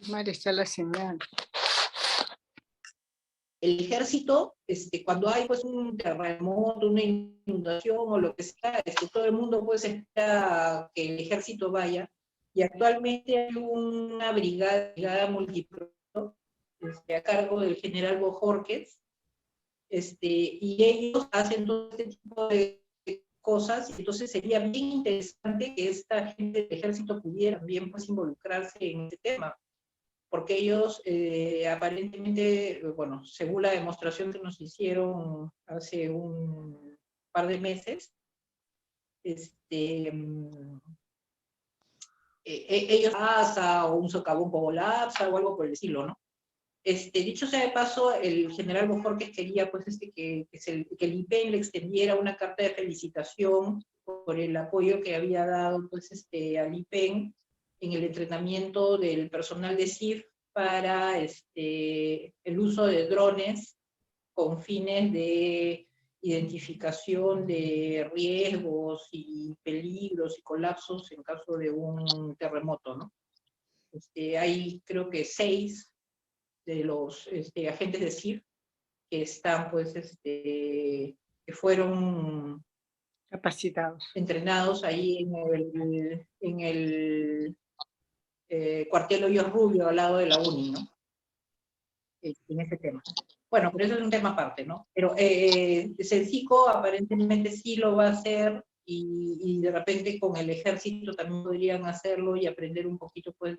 E: mal está la señal.
C: el ejército, cuando hay pues un terremoto, una inundación o lo que sea, todo el mundo pues espera que el ejército vaya, y actualmente hay una brigada multipronto a cargo del general Bojorquez, y ellos hacen todo este tipo de cosas, y entonces sería bien interesante que esta gente del ejército pudiera también pues involucrarse en este tema, porque ellos aparentemente, bueno, según la demostración que nos hicieron hace un par de meses, ellos o un socavón colapsa o algo por el estilo, ¿no? Dicho sea de paso, el general Bojorquez quería pues, que el IPEN le extendiera una carta de felicitación por el apoyo que había dado pues, al IPEN en el entrenamiento del personal de CIF para el uso de drones con fines de identificación de riesgos y peligros y colapsos en caso de un terremoto, ¿no? Hay creo que 6 de los agentes de CIF que están, pues, que fueron
E: Capacitados.
C: entrenados ahí en el cuartel Hoyos Rubio, al lado de la UNI, ¿no? En ese tema. Bueno, pero eso es un tema aparte, ¿no? Pero Sensico aparentemente sí lo va a hacer, y de repente con el ejército también podrían hacerlo y aprender un poquito, pues,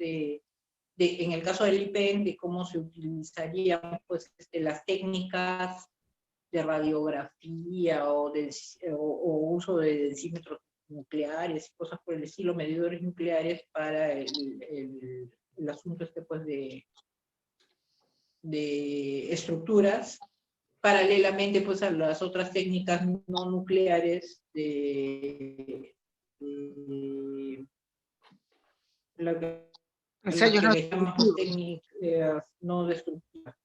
C: en el caso del IPEN, de cómo se utilizarían pues, las técnicas de radiografía o uso de densímetros nucleares y cosas por el estilo, medidores nucleares para el asunto pues, de estructuras, paralelamente pues, a las otras técnicas no nucleares de la
E: Ensayos no
C: que llamamos
E: destructivos.
C: técnicas no destructivas.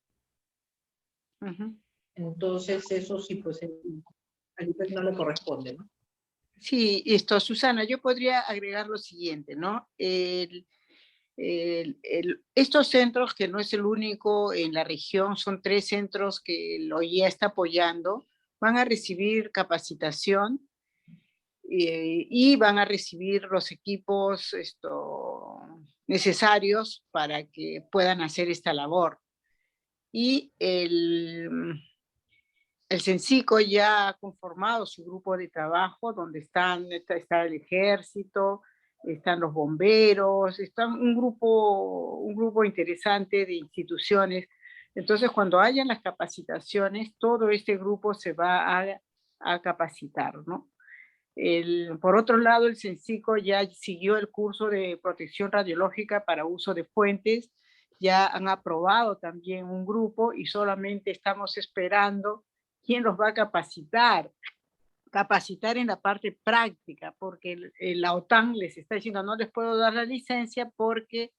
E: Ujú.
C: Entonces, eso sí, pues al IPEN no le corresponde, ¿no?
E: Sí, Susana, yo podría agregar lo siguiente, ¿no? estos centros, que no es el único en la región, son 3 centros que el OIEA está apoyando, van a recibir capacitación y van a recibir los equipos necesarios para que puedan hacer esta labor. Y el CENCICO ya ha conformado su grupo de trabajo, donde está el ejército, están los bomberos, está un grupo interesante de instituciones. Entonces, cuando hayan las capacitaciones, todo este grupo se va a capacitar, ¿no? Por otro lado, el CENCICO ya siguió el curso de protección radiológica para uso de fuentes, ya han aprobado también un grupo y solamente estamos esperando quién los va a capacitar en la parte práctica, porque la OTAN les está diciendo no les puedo dar la licencia porque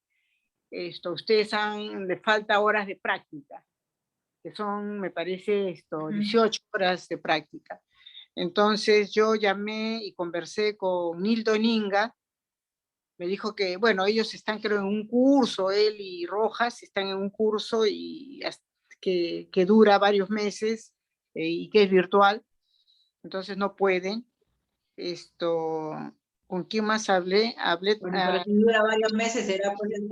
E: ustedes les falta horas de práctica, que son, me parece, 18 horas de práctica. Entonces yo llamé y conversé con Nilton Inga, me dijo que, bueno, ellos están creo en un curso, él y Rojas están en un curso que dura varios meses y que es virtual, entonces no pueden. ¿Con quién más hablé?
C: Bueno, pero si dura varios meses será pues no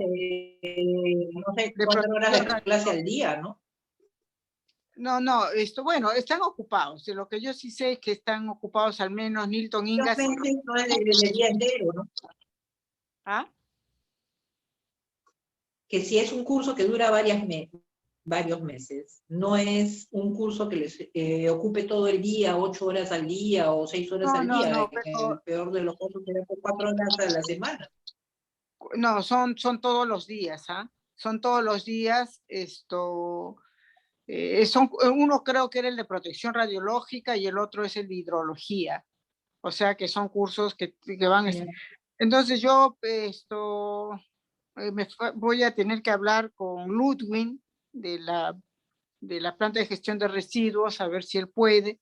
C: sé cuántas horas de clase al día, ¿no?
E: No, bueno, están ocupados. Lo que yo sí sé es que están ocupados al menos Nilton Inga.
C: No es el día entero, ¿no?
E: ¿Ah?
C: Que si es un curso que dura varios meses, no es un curso que les ocupe todo el día, 8 horas al día o 6 horas al día.
E: No, pero...
C: El peor de los cursos será por 4 horas a la semana.
E: No, son todos los días, ¿ah? Son todos los días, uno creo que era el de protección radiológica y el otro es el de hidrología. O sea que son cursos que van... Entonces yo voy a tener que hablar con Ludwig de la planta de gestión de residuos, a ver si él puede.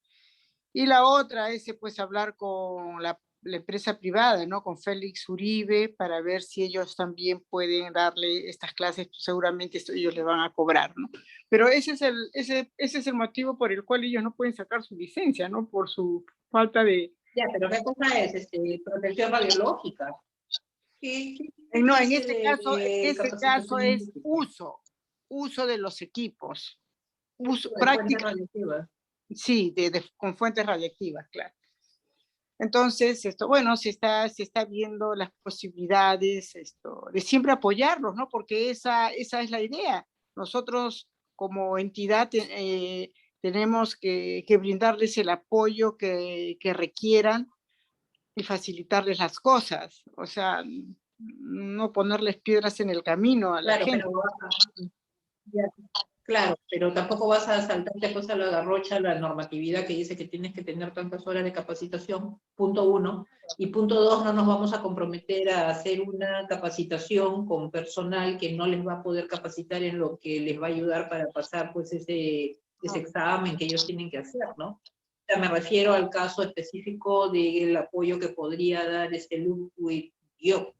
E: Y la otra es pues hablar con la empresa privada, ¿no? Con Félix Uribe, para ver si ellos también pueden darle estas clases, pues seguramente ellos le van a cobrar, ¿no? Pero ese es el motivo por el cual ellos no pueden sacar su licencia, ¿no? Por su falta de...
C: Ya, pero ¿qué cosa es? Protección radiológica.
E: No, en este caso es uso de los equipos. Práctica. Sí, con fuentes radiactivas, claro. Entonces, bueno, se está viendo las posibilidades de siempre apoyarlos, ¿no? Porque esa es la idea. Nosotros como entidad tenemos que brindarles el apoyo que requieran y facilitarles las cosas. O sea, no ponerles piedras en el camino a la gente.
C: Claro, pero tampoco vas a saltarte pues a la garrocha la normatividad que dice que tienes que tener tantas horas de capacitación, punto 1, y punto 2, no nos vamos a comprometer a hacer una capacitación con personal que no les va a poder capacitar en lo que les va a ayudar para pasar pues ese examen que ellos tienen que hacer, ¿no? O sea, me refiero al caso específico del apoyo que podría dar Ludwig Diop.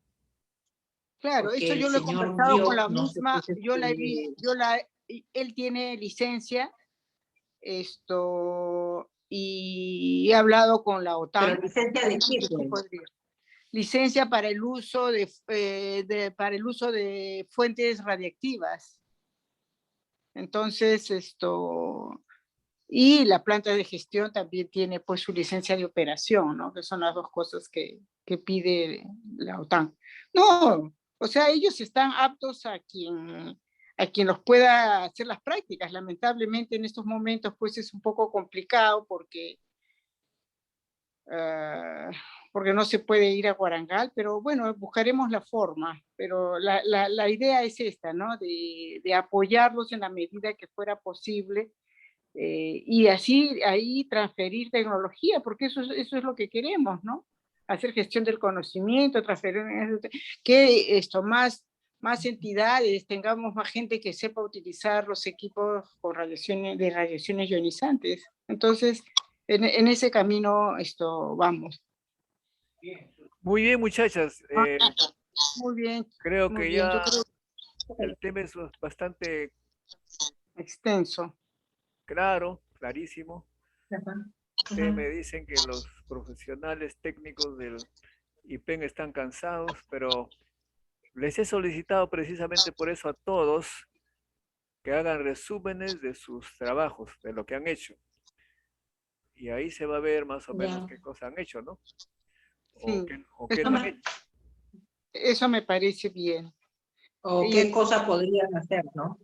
E: Claro, esto yo lo he conversado con la misma, él tiene licencia, y he hablado con la OTAN.
C: ¿Pero licencia de qué?
E: Licencia para el uso de fuentes radiactivas. Entonces, y la planta de gestión también tiene pues su licencia de operación, ¿no? Que son las dos cosas que pide la OTAN. No, o sea, ellos están aptos a quien los pueda hacer las prácticas. Lamentablemente en estos momentos pues es un poco complicado porque no se puede ir a Guarangal, pero bueno, buscaremos la forma. Pero la idea es esta, ¿no? De apoyarlos en la medida que fuera posible y así ahí transferir tecnología, porque eso es lo que queremos, ¿no? Hacer gestión del conocimiento, transferir, que más entidades, tengamos más gente que sepa utilizar los equipos con radiaciones ionizantes. Entonces, en ese camino vamos.
A: Muy bien, muchachas.
E: Muy bien,
A: Creo
E: muy
A: que
E: bien. Yo
A: ya
E: creo
A: el tema es bastante
E: extenso.
A: claro, clarísimo.
C: Ajá.
A: Ustedes me dicen que los profesionales técnicos del IPEN están cansados, pero les he solicitado precisamente por eso a todos que hagan resúmenes de sus trabajos, de lo que han hecho. Y ahí se va a ver más o menos
C: Ya.
A: qué cosas han hecho, ¿no?
E: Sí,
A: O qué no han hecho.
E: eso me parece bien.
C: O
E: Y
C: qué cosa podrían hacer, ¿no?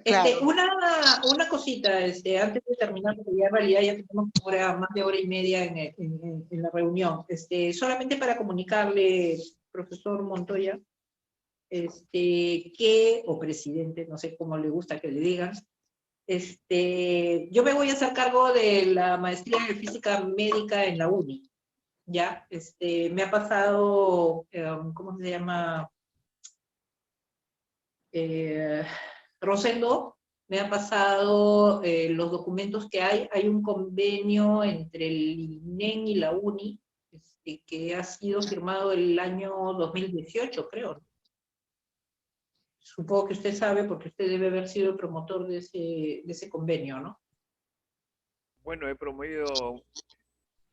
E: claro,
C: Una cosita, antes de terminar, porque ya en realidad ya tenemos más de hora y media en la reunión. Solamente para comunicarle, profesor Montoya, o presidente, no sé cómo le gusta que le digan, yo me voy a hacer cargo de la maestría de física médica en la UNI, ¿ya? Me ha pasado, ¿cómo se llama? Rosendo me ha pasado los documentos que hay un convenio entre el INEN y la UNI, que ha sido firmado el año 2018, creo. Supongo que usted sabe, porque usted debe haber sido el promotor de ese convenio, ¿no?
A: Bueno, he promovido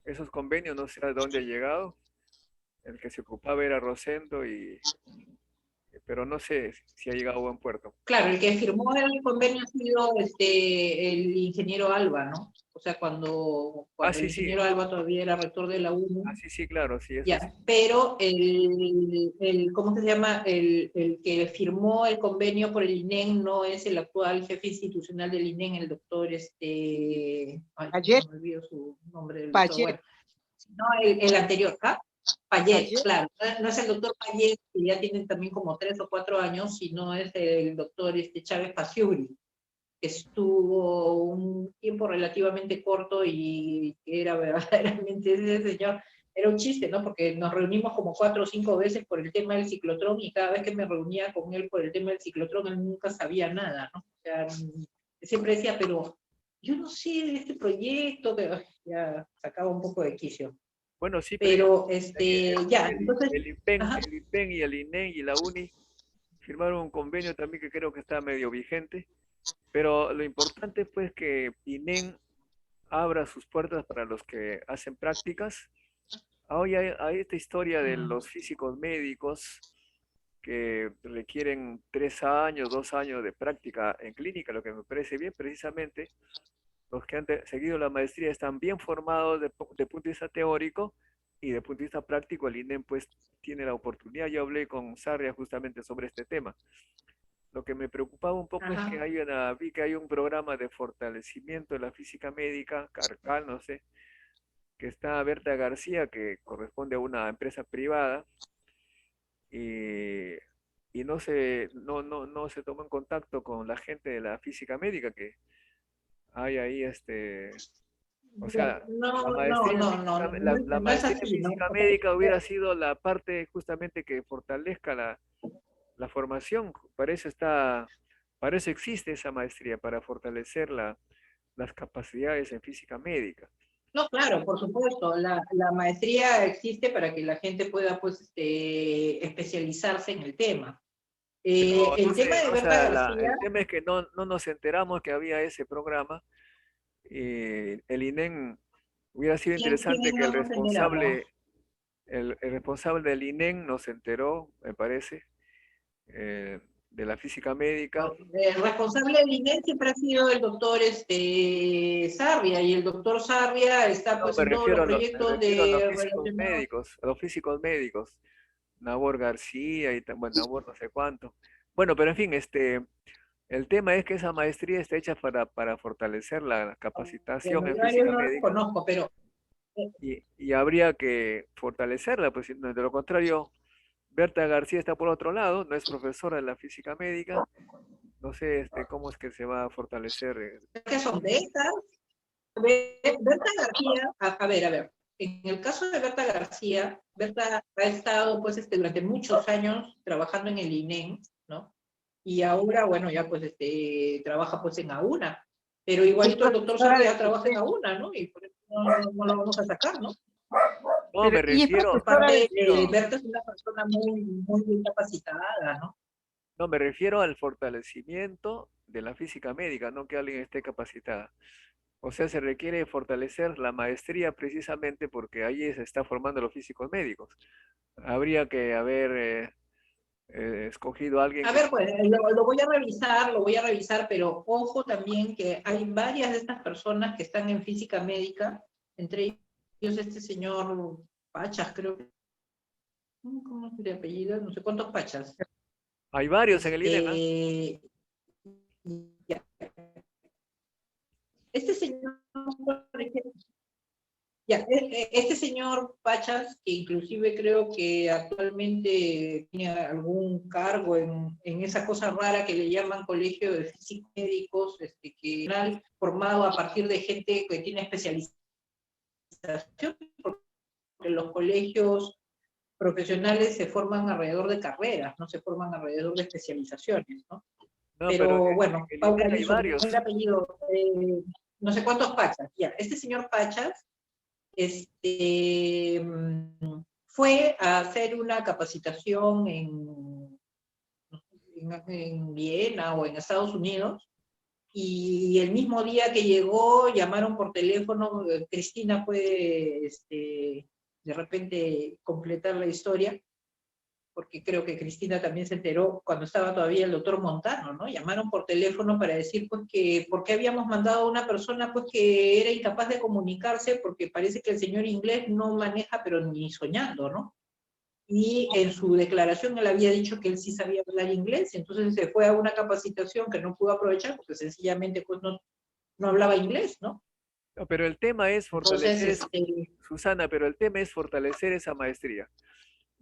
A: esos convenios, no sé a dónde ha llegado. El que se ocupaba era Rosendo, pero no sé si ha llegado a buen puerto.
C: Claro, el que firmó el convenio ha sido el ingeniero Alba, ¿no? O sea, cuando el
A: Sí, sí.
C: ingeniero Alba todavía era rector de la UNI.
A: Sí, sí, claro, sí, eso
C: Ya,
A: sí.
C: pero ¿cómo se llama? El que firmó el convenio por el INEN no es el actual jefe institucional del INEN, el doctor,
E: ayer,
C: me olvido su nombre del doctor,
E: Payet,
C: bueno, sino el anterior, ¿ah? Payet,
E: Payet.
C: claro, no es el doctor Payet, que ya tiene también como 3 o 4 años, sino es el doctor Chávez Paciuri, que estuvo un tiempo relativamente corto y que era verdaderamente ese señor. Era un chiste, ¿no? Porque nos reunimos como 4 o 5 veces por el tema del ciclotrón y cada vez que me reunía con él por el tema del ciclotrón, él nunca sabía nada, ¿no? O sea, siempre decía, pero yo no sé de este proyecto, pero ya sacaba un poco de quicio.
A: Bueno, sí,
C: Pero, ya,
A: el
C: entonces...
A: IPEN y el INEN y la UNI firmaron un convenio también que creo que está medio vigente, pero lo importante pues que INEN abra sus puertas para los que hacen prácticas. Hoy hay esta historia de los físicos médicos que requieren 3 años, 2 años de práctica en clínica, lo que me parece bien. Precisamente los que han seguido la maestría están bien formados de punto de vista teórico, y de punto de vista práctico el INEM pues tiene la oportunidad. Yo hablé con Sarria justamente sobre este tema. Lo que me preocupaba un poco es que vi que hay un programa de fortalecimiento de la física médica, Carcal, no sé, que está Berta García, que corresponde a una empresa privada, y, no se toma en contacto con la gente de la física médica que hay ahí, o sea,
C: No,
A: la
C: no,
A: maestría en
C: no, no,
A: física,
C: no,
A: la
C: no es
A: maestría en
C: así, ¿no?
A: física médica hubiera sido la parte justamente que fortalezca la formación. Para eso existe esa maestría, para fortalecer las capacidades en física médica.
C: No, claro, por supuesto. La maestría existe para que la gente pueda, pues, especializarse en el tema.
A: Pero no
C: El tema
A: sé,
C: de
A: o
C: Berta
A: sea,
C: García,
A: el tema es que no nos enteramos que había ese programa. El INEN, hubiera sido interesante
C: ¿quién
A: que
C: no nos enteramos?
A: el responsable del INEN nos enteró, me parece, de la física médica.
C: El responsable del INEN siempre ha sido el doctor Sarria, y el doctor Sarria está,
A: No,
C: pues, en todos los
A: me
C: proyectos
A: refiero a los
C: de
A: físicos
C: relacionados.
A: médicos, Nabor García bueno, Nabor no sé cuánto. Bueno, pero en fin, el tema es que esa maestría está hecha para fortalecer la capacitación
C: Bueno,
A: en
C: yo
A: física
C: no lo
A: médica,
C: conozco, pero
A: y habría que fortalecerla, pues de lo contrario, Berta García está por otro lado, no es profesora de la física médica, no sé cómo es que se va a fortalecer.
C: ¿qué son becas? Berta García, a ver, en el caso de Berta García, Berta ha estado, pues, durante muchos años trabajando en el INEN, ¿no? Y ahora, bueno, ya, pues, trabaja, pues, en AUNA, pero
E: Es
C: igualito el doctor
E: profesora de
C: Sarria trabaja en
E: sistema.
C: AUNA, ¿no? Y por eso no lo vamos a sacar, ¿no?
A: No, me
E: y es
A: refiero,
E: profesora de...
C: Aparte, Berta es una persona muy bien capacitada, ¿no?
A: no, me refiero al fortalecimiento de la física médica, no que alguien esté capacitada. O sea, se requiere fortalecer la maestría precisamente porque ahí se está formando los físicos médicos. Habría que haber escogido a alguien
C: A
A: que...
C: ver, pues lo voy a revisar, pero ojo también que hay varias de estas personas que están en física médica, entre ellos este señor Pachas, creo que, ¿cómo es el apellido? No sé cuántos Pachas.
A: Hay varios en el INEM, ¿ah?
C: Ya. Este señor, por ejemplo, ya, este señor Pachas, que inclusive creo que actualmente tiene algún cargo en esa cosa rara que le llaman Colegio de Físicos Médicos, que es formado a partir de gente que tiene especialización, porque los colegios profesionales se forman alrededor de carreras, no se forman alrededor de especializaciones, ¿no?
A: No, pero
C: Pero bueno,
A: en el
C: Paula
A: INEM hay
C: hizo
A: varios.
C: el apellido, no sé cuántos Pachas. Ya, este señor Pachas fue a hacer una capacitación en Viena o en Estados Unidos, y el mismo día que llegó llamaron por teléfono. Cristina puede de repente completar la historia, porque creo que Cristina también se enteró cuando estaba todavía el doctor Montano, ¿no? Llamaron por teléfono para decir, pues, que por qué habíamos mandado a una persona, pues, que era incapaz de comunicarse, porque parece que el señor inglés no maneja, pero ni soñando, ¿no? Y en su declaración él había dicho que él sí sabía hablar inglés, entonces se fue a una capacitación que no pudo aprovechar, porque sencillamente, pues, no hablaba inglés, ¿no?
A: No, pero el tema es
C: Entonces,
A: fortalecer, Susana, pero el tema es fortalecer esa maestría.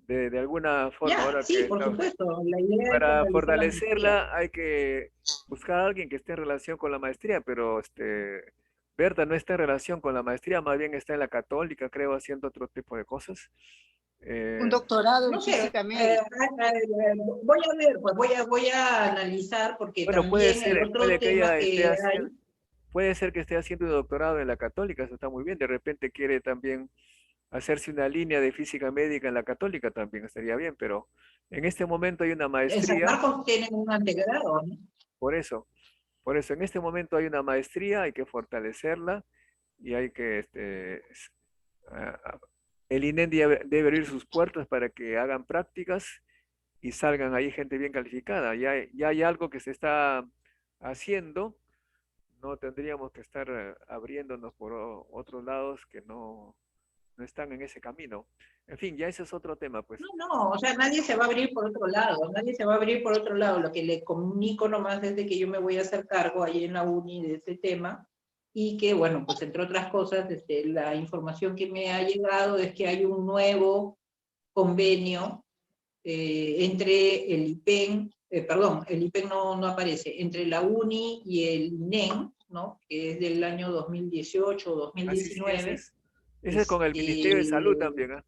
A: De alguna forma,
C: ya,
A: ahora
C: sí,
A: que
C: por
A: está,
C: supuesto, la idea es
A: para
C: formalizar la maestría.
A: fortalecerla hay que buscar a alguien que esté en relación con la maestría, pero Berta no está en relación con la maestría, más bien está en la católica, creo, haciendo otro tipo de cosas.
E: Un
A: Eh,
E: doctorado
C: No
E: en
C: sé,
E: física médica.
C: voy a ver, pues voy a analizar, porque
A: bueno, puede
C: también el
A: ser,
C: otro tema que hay,
A: puede ser que esté haciendo un doctorado en la católica, eso está muy bien. De repente quiere también hacerse una línea de física médica en la católica, también estaría bien, pero en este momento hay una
C: en San
A: maestría,
C: Marcos tienen un antegrado, ¿no?
A: por eso. Por eso, en este momento hay una maestría, hay que fortalecerla y hay que, a- a- el INEM debe abrir sus puertas para que hagan prácticas y salgan ahí gente bien calificada. Ya hay algo que se está haciendo, no tendríamos que estar abriéndonos por otros lados que no están en ese camino. En fin, ya ese es otro tema, pues.
C: No, o sea, nadie se va a abrir por otro lado, nadie se va a abrir por otro lado. Lo que le comunico nomás es de que yo me voy a hacer cargo ahí en la uni de este tema, y que, bueno, pues entre otras cosas, la información que me ha llegado es que hay un nuevo convenio entre el IPEN, perdón, el IPEN no aparece, entre la UNI y el INEM, ¿no? Que es del año 2018 o
A: Así sí,
C: 2019.
A: ese es con el Ministerio de Salud también, ¿ah?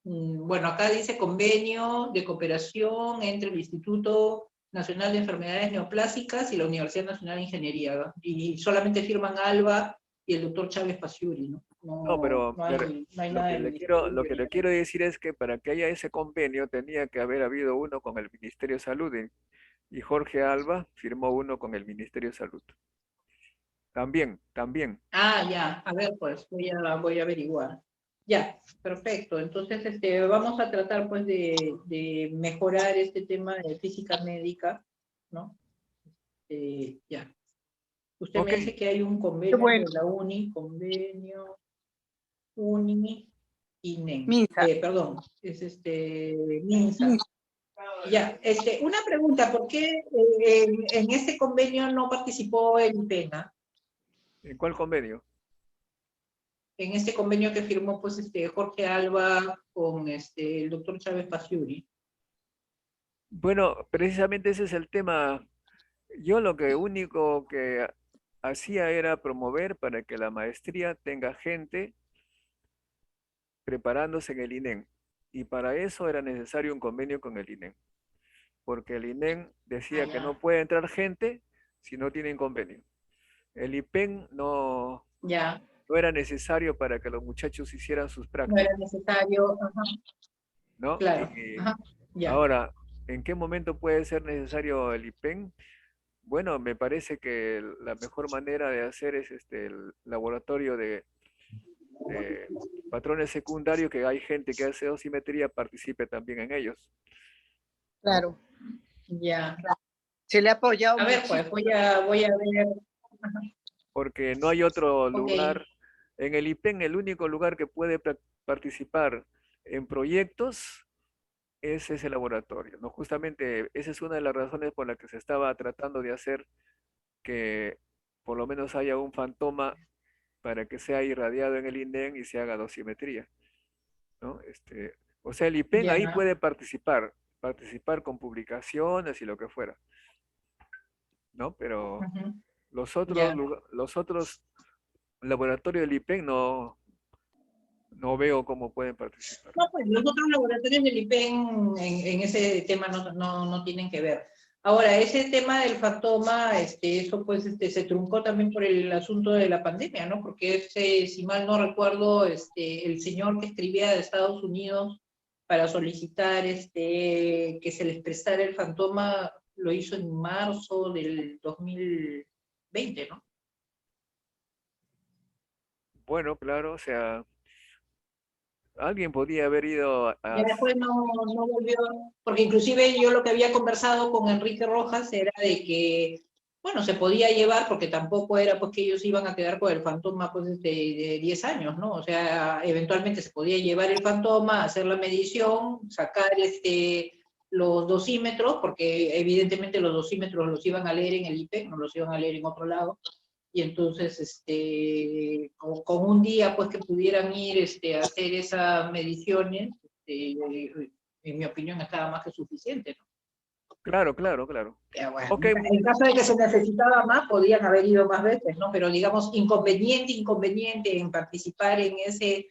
C: Bueno, acá dice convenio de cooperación entre el Instituto Nacional de Enfermedades Neoplásicas y la Universidad Nacional de Ingeniería, ¿no? Y solamente firman Alba y el doctor Chávez Paciuri, ¿no?
A: No, pero
C: No hay nada del
A: lo
C: ministerio.
A: que le quiero decir es que para que haya ese convenio tenía que haber habido uno con el Ministerio de Salud y Jorge Alba firmó uno con el Ministerio de Salud. También.
C: Ah, ya, a ver, pues voy a averiguar. Ya, perfecto. Entonces, vamos a tratar, pues, de mejorar este tema de física médica, ¿no? Ya. Usted
A: Ok,
C: me dice que hay un
E: Qué
C: convenio
E: bueno,
C: entre la UNI, convenio UNI y NEM.
E: Minsa.
C: Perdón, es MINSA. Ya, una pregunta, ¿por qué en este convenio no participó el IPENA?
A: ¿en cuál convenio?
C: En este convenio que firmó, pues, Jorge Alba con el doctor Chávez Paciuri.
A: Bueno, precisamente ese es el tema. Yo lo que único que hacía era promover para que la maestría tenga gente preparándose en el INEM. Y para eso era necesario un convenio con el INEM, porque el INEM
C: Ah,
A: decía que no
C: ya.
A: puede entrar gente si no tienen convenio. El IPEN no,
C: Ya.
A: no era necesario para que los muchachos hicieran sus
C: No
A: prácticas,
C: era necesario, ajá,
A: ¿no?
C: claro,
A: Y
C: ajá, ya.
A: ahora, ¿en qué momento puede ser necesario el IPEN? Bueno, me parece que la mejor manera de hacer es el laboratorio de patrones secundarios, que hay gente que hace dosimetría, participe también en ellos, ¿no?
E: Claro.
C: Ya.
E: Se le ha apoyado
C: A ver,
E: muchísimo.
C: pues voy a ver. Ajá,
A: Porque no hay otro
C: ok,
A: lugar. En el IPEN, el único lugar que puede participar en proyectos es ese laboratorio, ¿no? Justamente esa es una de las razones por las que se estaba tratando de hacer que por lo menos haya un fantoma para que sea irradiado en el INDEN y se haga dosimetría, ¿no? O sea, el IPEN ahí
C: ya.
A: puede participar con publicaciones y lo que fuera, ¿no? Pero
C: Ujú,
A: los
C: ya.
A: los otros laboratorios del IPEN no veo cómo pueden participar.
C: No, pues los otros laboratorios del IPEN en ese tema no tienen que ver. Ahora, ese tema del fantoma, eso pues se truncó también por el asunto de la pandemia, ¿no? Porque si mal no recuerdo, el señor que escribía de Estados Unidos para solicitar que se les prestara el fantoma, lo hizo en marzo del 2020, ¿no?
A: Bueno, claro, o sea, alguien podía haber ido
C: Ya después no volvió, porque inclusive yo lo que había conversado con Enrique Rojas era de que, bueno, se podía llevar, porque tampoco era pues que ellos iban a quedar con el fantoma pues de 10 años, ¿no? O sea, eventualmente se podía llevar el fantoma, hacer la medición, sacar los dosímetros, porque evidentemente los dosímetros los iban a leer en el IPEC, no los iban a leer en otro lado, y entonces con un día pues que pudieran ir a hacer esas mediciones, en mi opinión estaba más que suficiente, ¿no?
A: Claro, claro, claro.
C: Pero bueno,
A: Ok,
C: en caso de que se necesitaba más, podían haber ido más veces, ¿no? Pero digamos, inconveniente en participar en ese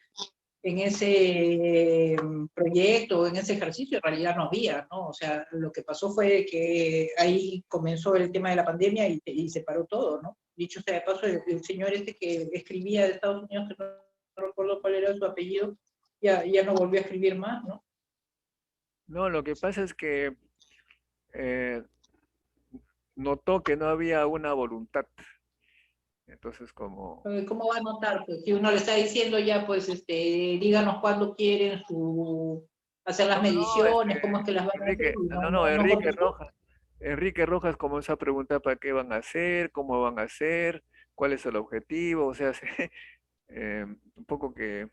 C: proyecto, en ese ejercicio, en realidad no había, ¿no? O sea, lo que pasó fue que ahí comenzó el tema de la pandemia y se paró todo, ¿no? Dicho sea de paso, el señor que escribía de Estados Unidos, que no recuerdo cuál era su apellido, ya no volvió a escribir más, ¿no?
A: no, lo que pasa es que eh, notó que no había una voluntad. Entonces, como,
C: ¿Cómo va a notar? Pues si uno le está diciendo ya, pues, díganos cuándo quieren hacer las
A: no, no,
C: mediciones, cómo es que las van a hacer,
A: Enrique,
C: y
A: no, no,
C: no contestó.
A: Enrique Rojas comenzó a preguntar para qué van a hacer, cómo van a hacer, cuál es el objetivo, o sea, un poco que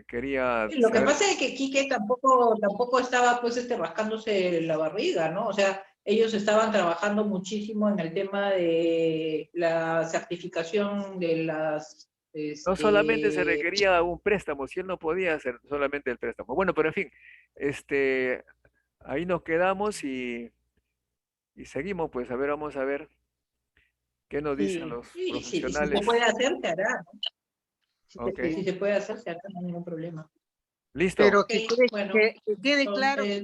A: quería
C: Lo que
A: saber.
C: pasa es que Quique tampoco estaba pues rascándose la barriga, ¿no? O sea, ellos estaban trabajando muchísimo en el tema de la certificación de las,
A: No solamente se requería un préstamo, si él no podía hacer solamente el préstamo. Bueno, pero en fin, ahí nos quedamos y seguimos, pues, a ver, vamos a ver qué nos dicen
E: Sí.
A: los
C: sí, sí, y si se
A: profesionales.
C: puede hacer, se hará, ¿no?
A: Ok,
C: Si se puede hacer, se hará, no hay ningún problema.
A: listo.
E: Pero
C: Ok, bueno,
E: que
C: entonces,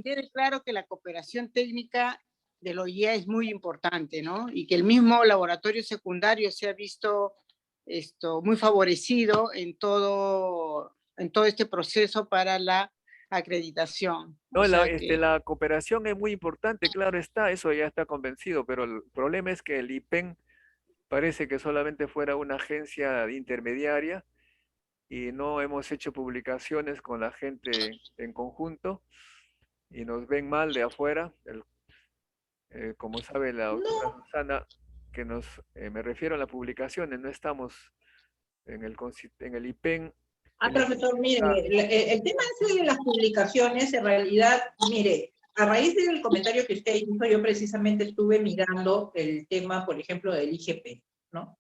E: quede claro que la cooperación técnica del OIA es muy importante, ¿no? Y que el mismo laboratorio secundario se ha visto muy favorecido en todo este proceso para la acreditación. O
A: No,
E: sea que
A: la cooperación es muy importante, claro está, eso ya está convencido, pero el problema es que el IPEN parece que solamente fuera una agencia intermediaria y no hemos hecho publicaciones con la gente en conjunto y nos ven mal de afuera. Como sabe la doctora
C: no.
A: Susana, me refiero a las publicaciones, no estamos en el IPEN, el IPEN
C: Profesor, mire,
A: está.
C: el tema ese de las publicaciones, en realidad, mire, a raíz del comentario que usted hizo, yo precisamente estuve mirando el tema, por ejemplo, del IGP, ¿no?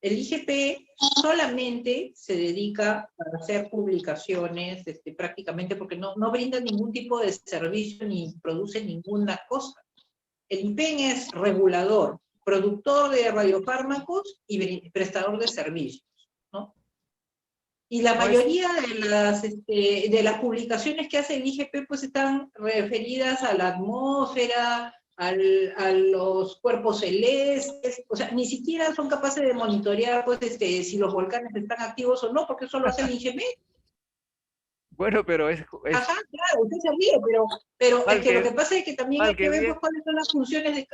C: El IGP solamente se dedica a hacer publicaciones, prácticamente porque no brinda ningún tipo de servicio ni produce ninguna cosa. El IPEN es regulador, productor de radiofármacos y prestador de servicios, ¿no? Y la
A: No es,
C: mayoría de las publicaciones que hace el IGP pues están referidas a la atmósfera, a los cuerpos celestes, o sea, ni siquiera son capaces de monitorear, pues, si los volcanes están activos o no, porque eso lo hace el INGEMET.
A: Bueno, pero
C: Ajá, claro, usted se ríe, pero es que lo que pasa es que también hay que ver pues, cuáles son las funciones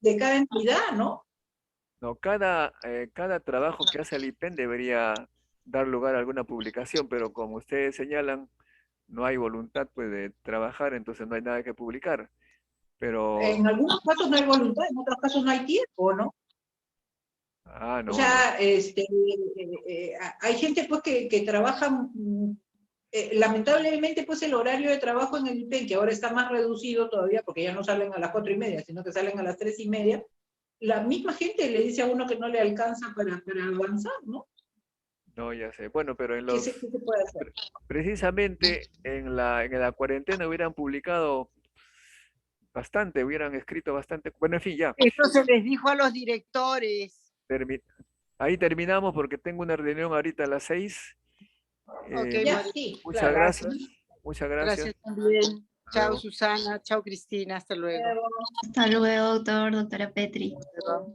C: de cada entidad, ¿no?
A: No, cada trabajo que hace el IPEN debería dar lugar a alguna publicación, pero como ustedes señalan, no hay voluntad pues, de trabajar, entonces no hay nada que publicar. Pero,
C: En algunos casos no hay voluntad, en otros casos no hay tiempo, ¿no?
A: no,
C: O sea, hay gente pues que trabaja, lamentablemente pues el horario de trabajo en el IPEN, que ahora está más reducido todavía, porque ya no salen a las 4:30, sino que salen a las 3:30, la misma gente le dice a uno que no le alcanza para avanzar, ¿no?
A: no, ya sé. Bueno, pero
C: ¿Qué se puede hacer?
A: precisamente en la cuarentena hubieran publicado bastante, hubieran escrito bastante. Bueno, en fin, ya.
E: Eso se les dijo a los directores.
A: Ahí terminamos porque tengo una reunión ahorita a las 6.
E: Ok,
C: Ya,
E: María.
C: sí,
A: Muchas
C: claro.
A: gracias. Muchas gracias.
E: Gracias también. Chao,
A: Luego.
E: Susana. Chao, Cristina. Hasta luego.
B: Hasta luego, doctora Petri.
E: Hasta luego.